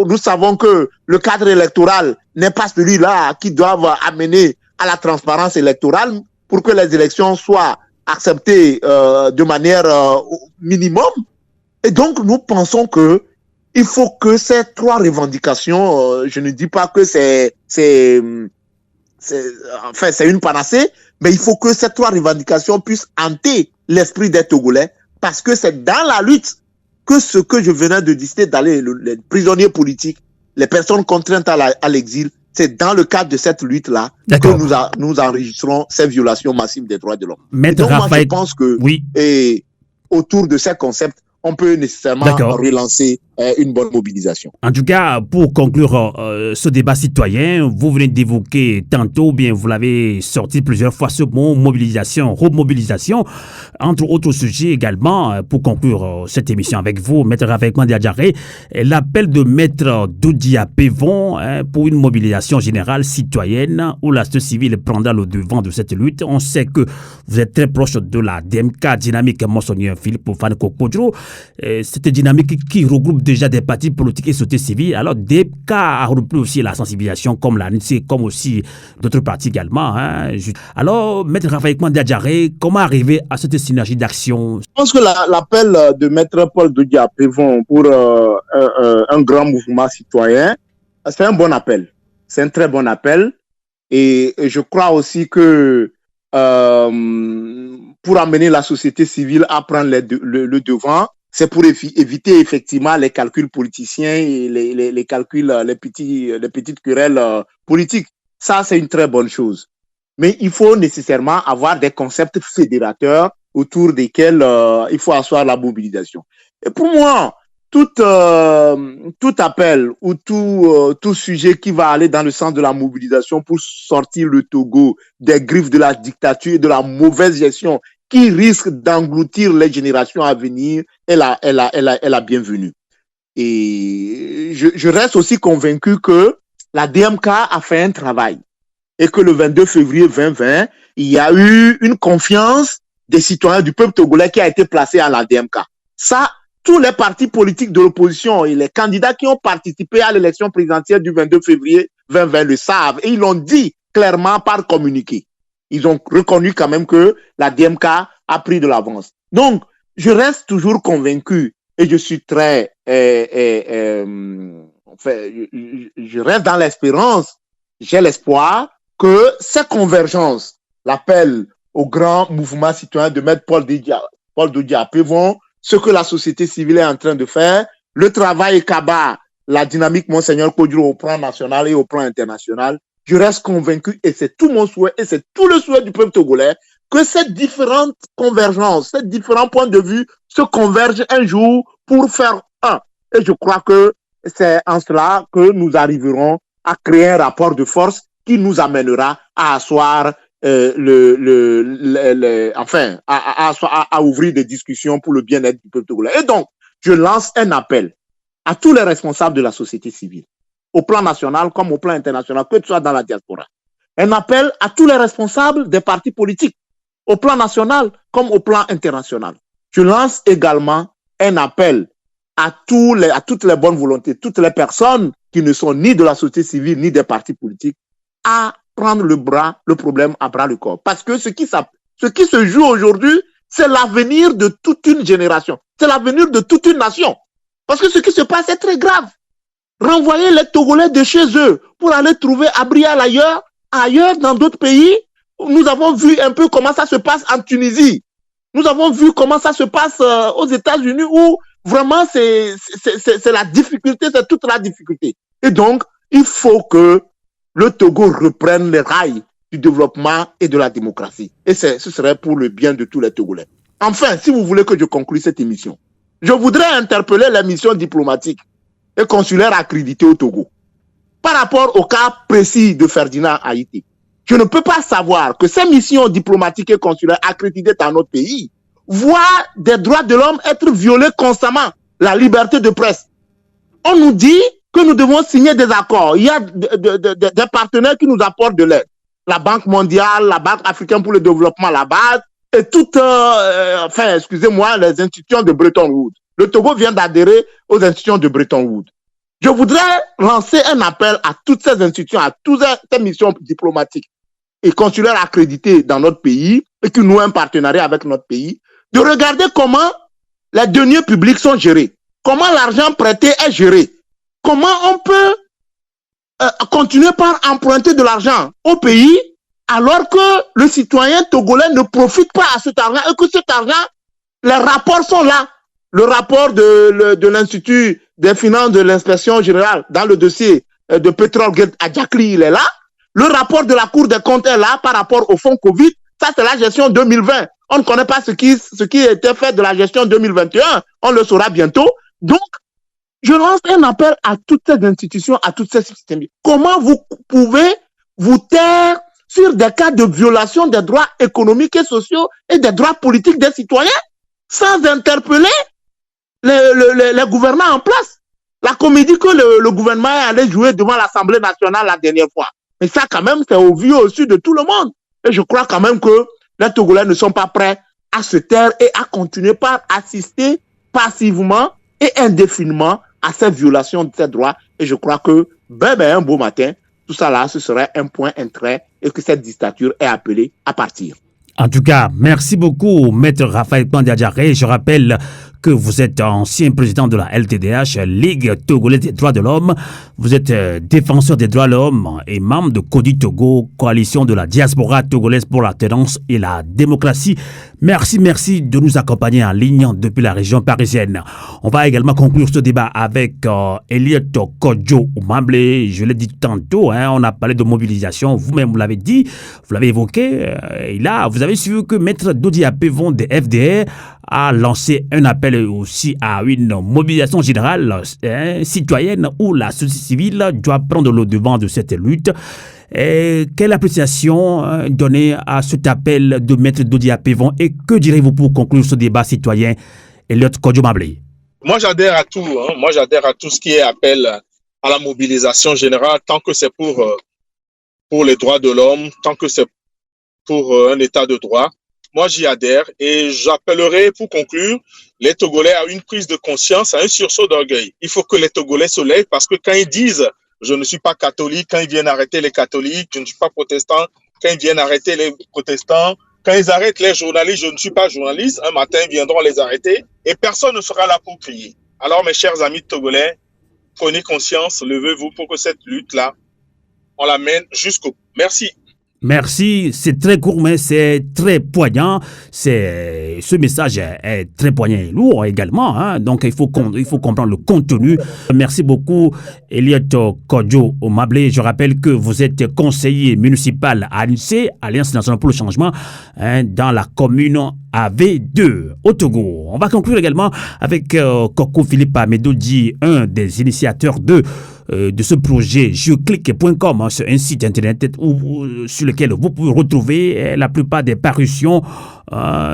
Speaker 3: nous savons que le cadre électoral n'est pas celui-là qui doit amener à la transparence électorale pour que les élections soient acceptées de manière minimum. Et donc nous pensons que il faut que ces 3 revendications, je ne dis pas que c'est une panacée, mais il faut que ces 3 revendications puissent hanter l'esprit des Togolais, parce que c'est dans la lutte que ce que je venais de citer, dans les prisonniers politiques, les personnes contraintes à l'exil, c'est dans le cadre de cette lutte-là que nous enregistrons ces violations massives des droits de l'homme. Donc moi, je pense que autour de ces concepts, on peut nécessairement relancer une bonne mobilisation.
Speaker 1: En tout cas, pour conclure ce débat citoyen, vous venez d'évoquer tantôt, bien vous l'avez sorti plusieurs fois, ce mot mobilisation, remobilisation, entre autres sujets également, pour conclure cette émission avec vous, Maître Raphaël Kwande Adjaré, l'appel de Maître Doudia Pévon pour une mobilisation générale citoyenne où la société civile prendra le devant de cette lutte. On sait que vous êtes très proche de la DMK dynamique Monseigneur Philippe Kodjro. Cette dynamique qui regroupe déjà des partis politiques et société civile. Alors, DMK a repris aussi la sensibilisation comme l'ANC, comme aussi d'autres partis également. Alors, Maître Raphaël Kwande Adjaré, comment arriver à cette synergie d'action?
Speaker 3: Je pense que l'appel de Maître Paul Doudia Pévon pour un grand mouvement citoyen, c'est un bon appel. C'est un très bon appel. Et je crois aussi que pour amener la société civile à prendre le devant, c'est pour éviter effectivement les calculs politiciens et les calculs, les petites querelles politiques. Ça, c'est une très bonne chose. Mais il faut nécessairement avoir des concepts fédérateurs autour desquels il faut asseoir la mobilisation. Et pour moi, tout appel ou tout sujet qui va aller dans le sens de la mobilisation pour sortir le Togo des griffes de la dictature et de la mauvaise gestion qui risque d'engloutir les générations à venir, est la bienvenue. Et je reste aussi convaincu que la DMK a fait un travail et que le 22 février 2020, il y a eu une confiance des citoyens du peuple togolais qui a été placée à la DMK. Ça, tous les partis politiques de l'opposition et les candidats qui ont participé à l'élection présidentielle du 22 février 2020 le savent et ils l'ont dit clairement par communiqué. Ils ont reconnu quand même que la DMK a pris de l'avance. Donc, je reste toujours convaincu et je suis très... je reste dans l'espérance, j'ai l'espoir que ces convergences, l'appel au grand mouvement citoyen de Maître Paul Dodiapé vont, ce que la société civile est en train de faire, le travail Kaba, la dynamique Monseigneur Kodjo au plan national et au plan international, je reste convaincu, et c'est tout mon souhait, et c'est tout le souhait du peuple togolais, que ces différentes convergences, ces différents points de vue se convergent un jour pour faire un. Et je crois que c'est en cela que nous arriverons à créer un rapport de force qui nous amènera à asseoir à ouvrir des discussions pour le bien-être du peuple togolais. Et donc, je lance un appel à tous les responsables de la société civile, au plan national comme au plan international, que tu sois dans la diaspora. Un appel à tous les responsables des partis politiques, au plan national comme au plan international. Je lance également un appel à toutes les bonnes volontés, toutes les personnes qui ne sont ni de la société civile ni des partis politiques, à prendre le problème à bras le corps. Parce que ce qui se joue aujourd'hui, c'est l'avenir de toute une génération. C'est l'avenir de toute une nation. Parce que ce qui se passe est très grave. Renvoyer les Togolais de chez eux pour aller trouver abri ailleurs dans d'autres pays. Nous avons vu un peu comment ça se passe en Tunisie. Nous avons vu comment ça se passe aux États-Unis où vraiment c'est la difficulté, c'est toute la difficulté. Et donc, il faut que le Togo reprenne les rails du développement et de la démocratie. Et ce serait pour le bien de tous les Togolais. Enfin, si vous voulez que je conclue cette émission, je voudrais interpeller les missions diplomatiques et consulaires accréditées au Togo par rapport au cas précis de Ferdinand Haïté. Je ne peux pas savoir que ces missions diplomatiques et consulaires accréditées dans notre pays voient des droits de l'homme être violés constamment, la liberté de presse. On nous dit que nous devons signer des accords. Il y a des partenaires qui nous apportent de l'aide. La Banque mondiale, la Banque africaine pour le développement, la BAD, et toutes, les institutions de Bretton Woods. Le Togo vient d'adhérer aux institutions de Bretton Woods. Je voudrais lancer un appel à toutes ces institutions, à toutes ces missions diplomatiques et consulaires accréditées dans notre pays et qui nouent un partenariat avec notre pays, de regarder comment les deniers publics sont gérés, comment l'argent prêté est géré, comment on peut continuer par emprunter de l'argent au pays alors que le citoyen togolais ne profite pas à cet argent et que cet argent, les rapports sont là. Le rapport de l'Institut des finances de l'inspection générale dans le dossier de Petrolgate à Djakli, il est là. Le rapport de la Cour des comptes est là par rapport au fonds Covid. Ça, c'est la gestion 2020. On ne connaît pas ce qui était fait de la gestion 2021. On le saura bientôt. Donc, je lance un appel à toutes ces institutions, à toutes ces systèmes. Comment vous pouvez vous taire sur des cas de violation des droits économiques et sociaux et des droits politiques des citoyens sans interpeller les gouvernants en place? La comédie que le gouvernement est allé jouer devant l'Assemblée nationale la dernière fois. Mais ça, quand même, c'est au vu au-dessus de tout le monde. Et je crois quand même que les Togolais ne sont pas prêts à se taire et à continuer par assister passivement et indéfiniment à ces violations de ces droits. Et je crois que, un beau matin, tout ça là, ce serait un point, un trait, et que cette dictature est appelée à partir.
Speaker 1: En tout cas, merci beaucoup, Maître Raphaël Pandiadjaré. Je rappelle que vous êtes ancien président de la LTDH, Ligue Togolaise des droits de l'homme. Vous êtes défenseur des droits de l'homme et membre de CODI Togo, coalition de la diaspora togolaise pour l'alternance et la démocratie. Merci de nous accompagner en ligne depuis la région parisienne. On va également conclure ce débat avec Elliott Kodjo Oumamble. Je l'ai dit tantôt, on a parlé de mobilisation. Vous-même, vous l'avez dit, vous l'avez évoqué. Et là, vous avez su que Maître Dodiapé Von des FDR a lancé un appel aussi à une mobilisation générale citoyenne où la société civile doit prendre le devant de cette lutte. Et quelle appréciation donner à cet appel de Maître Dodiapé Von et que direz-vous pour conclure ce débat citoyen, Elliott Kodjo Oumamble?
Speaker 4: Moi, j'adhère à tout. Moi, j'adhère à tout ce qui est appel à la mobilisation générale, tant que c'est pour les droits de l'homme, tant que c'est pour un état de droit. Moi, j'y adhère et j'appellerai, pour conclure, les Togolais à une prise de conscience, à un sursaut d'orgueil. Il faut que les Togolais se lèvent parce que quand ils disent « je ne suis pas catholique », quand ils viennent arrêter les catholiques, « je ne suis pas protestant », quand ils viennent arrêter les protestants, quand ils arrêtent les journalistes, « je ne suis pas journaliste », un matin, ils viendront les arrêter et personne ne sera là pour crier. Alors, mes chers amis Togolais, prenez conscience, levez-vous pour que cette lutte-là, on la mène jusqu'au bout. Merci.
Speaker 1: Merci, c'est très court, mais c'est très poignant. Ce message est très poignant et lourd également. Hein? Donc, il faut comprendre le contenu. Merci beaucoup, Elliot Kodjo Omablé. Je rappelle que vous êtes conseiller municipal à l'ANC, Alliance nationale pour le changement, hein, dans la commune AV2 au Togo. On va conclure également avec Koko Philippe Amedodi, un des initiateurs de ce projet geoclick.com, hein, c'est un site internet sur lequel vous pouvez retrouver la plupart des parutions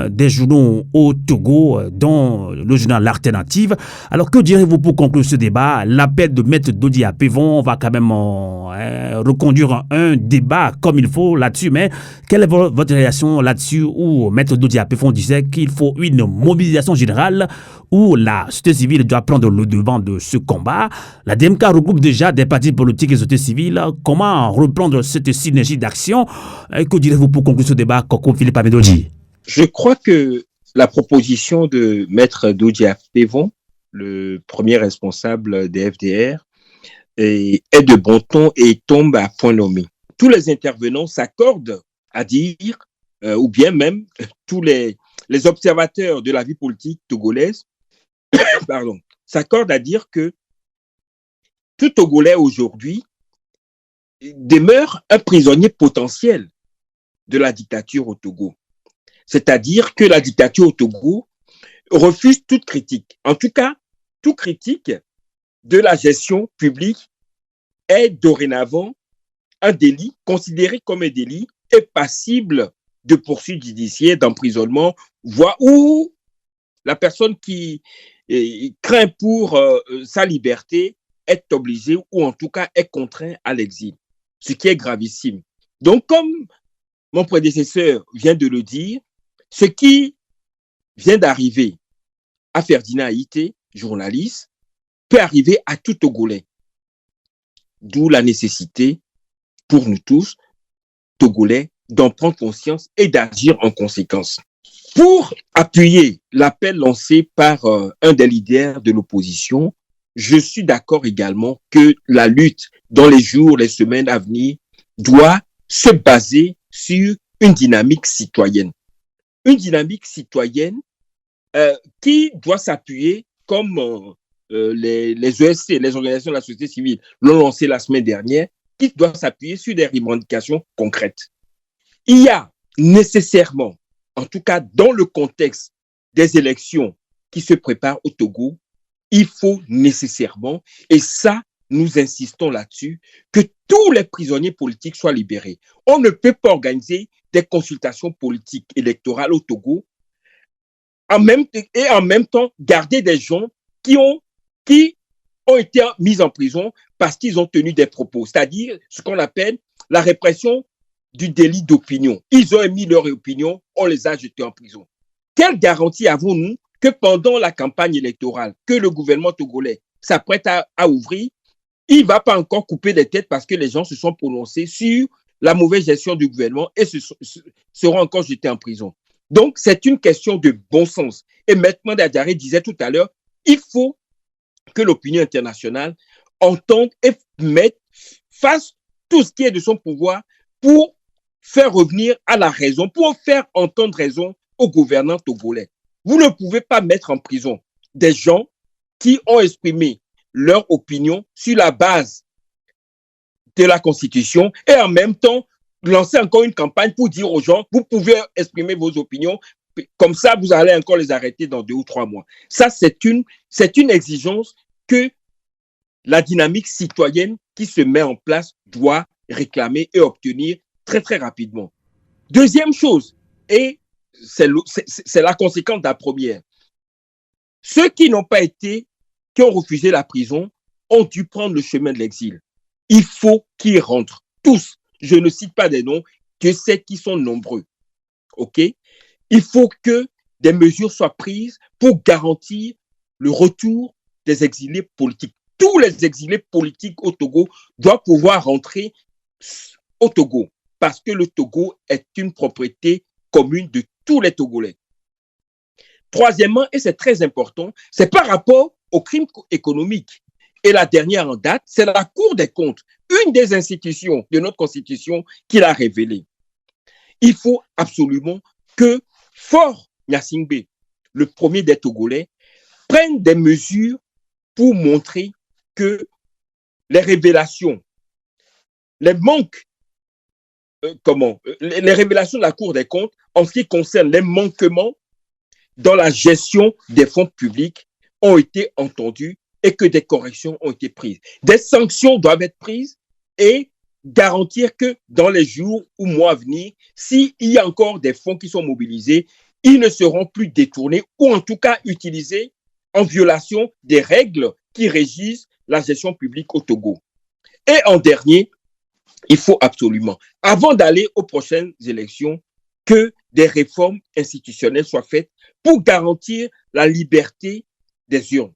Speaker 1: des journaux au Togo, dont le journal L'Alternative. Alors, que direz-vous pour conclure ce débat? L'appel de Maître Dodi Apevon va quand même reconduire un débat comme il faut là-dessus, mais quelle est votre réaction là-dessus où Maître Dodi Apevon disait qu'il faut une mobilisation générale où la société civile doit prendre le devant de ce combat? La DMK regroupe déjà des partis politiques et sociétés civiles. Comment reprendre cette synergie d'action? Que direz-vous pour conclure ce débat, Koko Philippe Amedodi?
Speaker 5: Je crois que la proposition de Maître Dodi Apevon, le premier responsable des FDR, est de bon ton et tombe à point nommé. Tous les intervenants s'accordent à dire, ou bien même tous les observateurs de la vie politique togolaise, s'accordent à dire que tout Togolais aujourd'hui demeure un prisonnier potentiel de la dictature au Togo. C'est-à-dire que la dictature au Togo refuse toute critique. En tout cas, toute critique de la gestion publique est dorénavant un délit, considéré comme un délit, et passible de poursuites judiciaires, d'emprisonnement, voire où la personne qui craint pour sa liberté est obligée ou en tout cas est contraint à l'exil, ce qui est gravissime. Donc, comme mon prédécesseur vient de le dire, ce qui vient d'arriver à Ferdinand Haïté, journaliste, peut arriver à tout Togolais. D'où la nécessité, pour nous tous, Togolais, d'en prendre conscience et d'agir en conséquence. Pour appuyer l'appel lancé par un des leaders de l'opposition, je suis d'accord également que la lutte dans les jours, les semaines à venir doit se baser sur une dynamique citoyenne. Une dynamique citoyenne qui doit s'appuyer comme les ESC, les organisations de la société civile, l'ont lancé la semaine dernière, qui doit s'appuyer sur des revendications concrètes. Il y a nécessairement, en tout cas dans le contexte des élections qui se préparent au Togo, il faut nécessairement, et ça, nous insistons là-dessus, que tous les prisonniers politiques soient libérés. On ne peut pas organiser des consultations politiques électorales au Togo et en même temps garder des gens qui ont été mis en prison parce qu'ils ont tenu des propos, c'est-à-dire ce qu'on appelle la répression du délit d'opinion. Ils ont émis leur opinion, on les a jetés en prison. Quelle garantie avons-nous que pendant la campagne électorale que le gouvernement togolais s'apprête à ouvrir, il ne va pas encore couper les têtes parce que les gens se sont prononcés sur la mauvaise gestion du gouvernement et seront encore jetés en prison. Donc, c'est une question de bon sens. Et Maître Mandadjaré disait tout à l'heure, il faut que l'opinion internationale entende et fasse tout ce qui est de son pouvoir pour faire revenir à la raison, pour faire entendre raison aux gouvernants togolais. Vous ne pouvez pas mettre en prison des gens qui ont exprimé leur opinion sur la base de la Constitution et en même temps lancer encore une campagne pour dire aux gens, vous pouvez exprimer vos opinions, comme ça vous allez encore les arrêter dans 2 ou 3 mois. Ça, c'est une exigence que la dynamique citoyenne qui se met en place doit réclamer et obtenir très très rapidement. Deuxième chose, et c'est la conséquence de la première, ceux qui ont refusé la prison ont dû prendre le chemin de l'exil. Il faut qu'ils rentrent, tous. Je ne cite pas des noms, Dieu sait qu'ils sont nombreux. OK? Il faut que des mesures soient prises pour garantir le retour des exilés politiques. Tous les exilés politiques au Togo doivent pouvoir rentrer au Togo parce que le Togo est une propriété commune de tous les Togolais. Troisièmement, et c'est très important, c'est par rapport aux crimes économiques. Et la dernière en date, c'est la Cour des comptes, une des institutions de notre Constitution qui l'a révélé. Il faut absolument que Faure Gnassingbé, le premier des Togolais, prenne des mesures pour montrer que les révélations, les manques, les révélations de la Cour des comptes en ce qui concerne les manquements dans la gestion des fonds publics ont été entendues et que des corrections ont été prises. Des sanctions doivent être prises et garantir que dans les jours ou mois à venir, s'il y a encore des fonds qui sont mobilisés, ils ne seront plus détournés ou en tout cas utilisés en violation des règles qui régissent la gestion publique au Togo. Et en dernier, il faut absolument, avant d'aller aux prochaines élections, que des réformes institutionnelles soient faites pour garantir la liberté des urnes.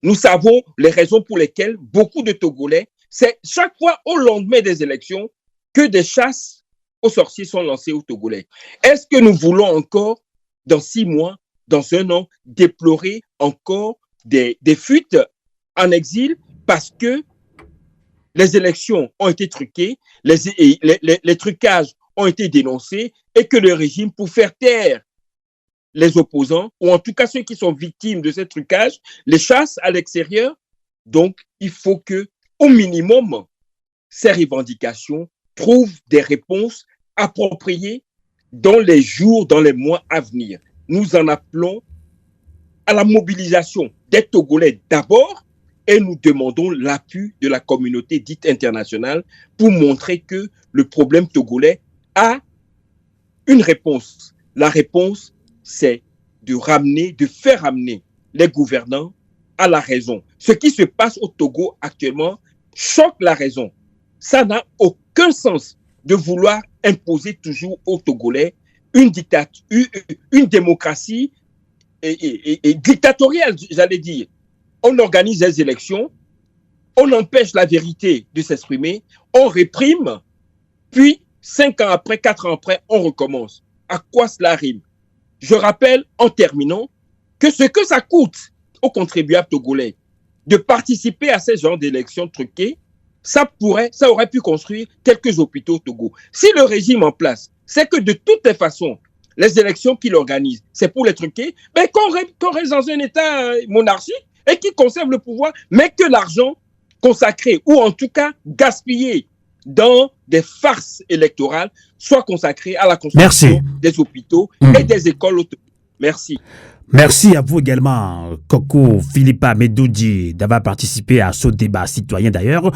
Speaker 5: Nous savons les raisons pour lesquelles beaucoup de Togolais, c'est chaque fois au lendemain des élections que des chasses aux sorciers sont lancées aux Togolais. Est-ce que nous voulons encore, dans 6 mois, dans 1 an, déplorer encore des fuites en exil parce que les élections ont été truquées, les trucages ont été dénoncés et que le régime, pour faire taire les opposants, ou en tout cas ceux qui sont victimes de ces trucages, les chasse à l'extérieur? Donc, il faut que, au minimum, ces revendications trouvent des réponses appropriées dans les jours, dans les mois à venir. Nous en appelons à la mobilisation des Togolais d'abord et nous demandons l'appui de la communauté dite internationale pour montrer que le problème togolais a une réponse. La réponse, c'est de faire ramener les gouvernants à la raison. Ce qui se passe au Togo actuellement choque la raison. Ça n'a aucun sens de vouloir imposer toujours aux Togolais une démocratie et dictatoriale, j'allais dire. On organise des élections, on empêche la vérité de s'exprimer, on réprime, puis 5 ans après, 4 ans après, on recommence. À quoi cela rime? Je rappelle, en terminant, que ce que ça coûte aux contribuables togolais de participer à ces genres d'élections truquées, ça aurait pu construire quelques hôpitaux au Togo. Si le régime en place, c'est que de toutes les façons, les élections qu'il organise, c'est pour les truquer, mais qu'on reste dans un état monarchique et qui conserve le pouvoir, mais que l'argent consacré, ou en tout cas gaspillé dans des farces électorales, soit consacré à la construction des hôpitaux et des écoles au Togo. Merci.
Speaker 1: Merci à vous également, Koko Philippa Medoudi, d'avoir participé à ce débat citoyen. D'ailleurs,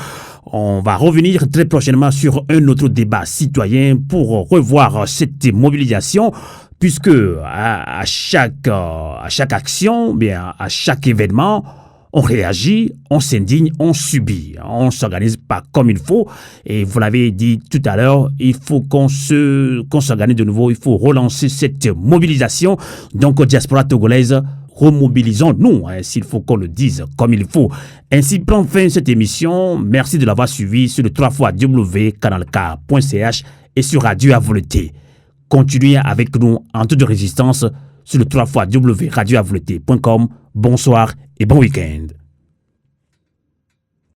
Speaker 1: on va revenir très prochainement sur un autre débat citoyen pour revoir cette mobilisation, puisque à chaque action, bien à chaque événement, on réagit, on s'indigne, on subit. On ne s'organise pas comme il faut. Et vous l'avez dit tout à l'heure, il faut qu'on s'organise de nouveau. Il faut relancer cette mobilisation. Donc, diaspora togolaise, remobilisons-nous, s'il faut qu'on le dise comme il faut. Ainsi prend fin cette émission. Merci de l'avoir suivi sur le www.canalk.ch et sur Radio à Volonté. Continuez avec nous en toute résistance sur le www.radioavolonté.com. Bonsoir et bon week-end.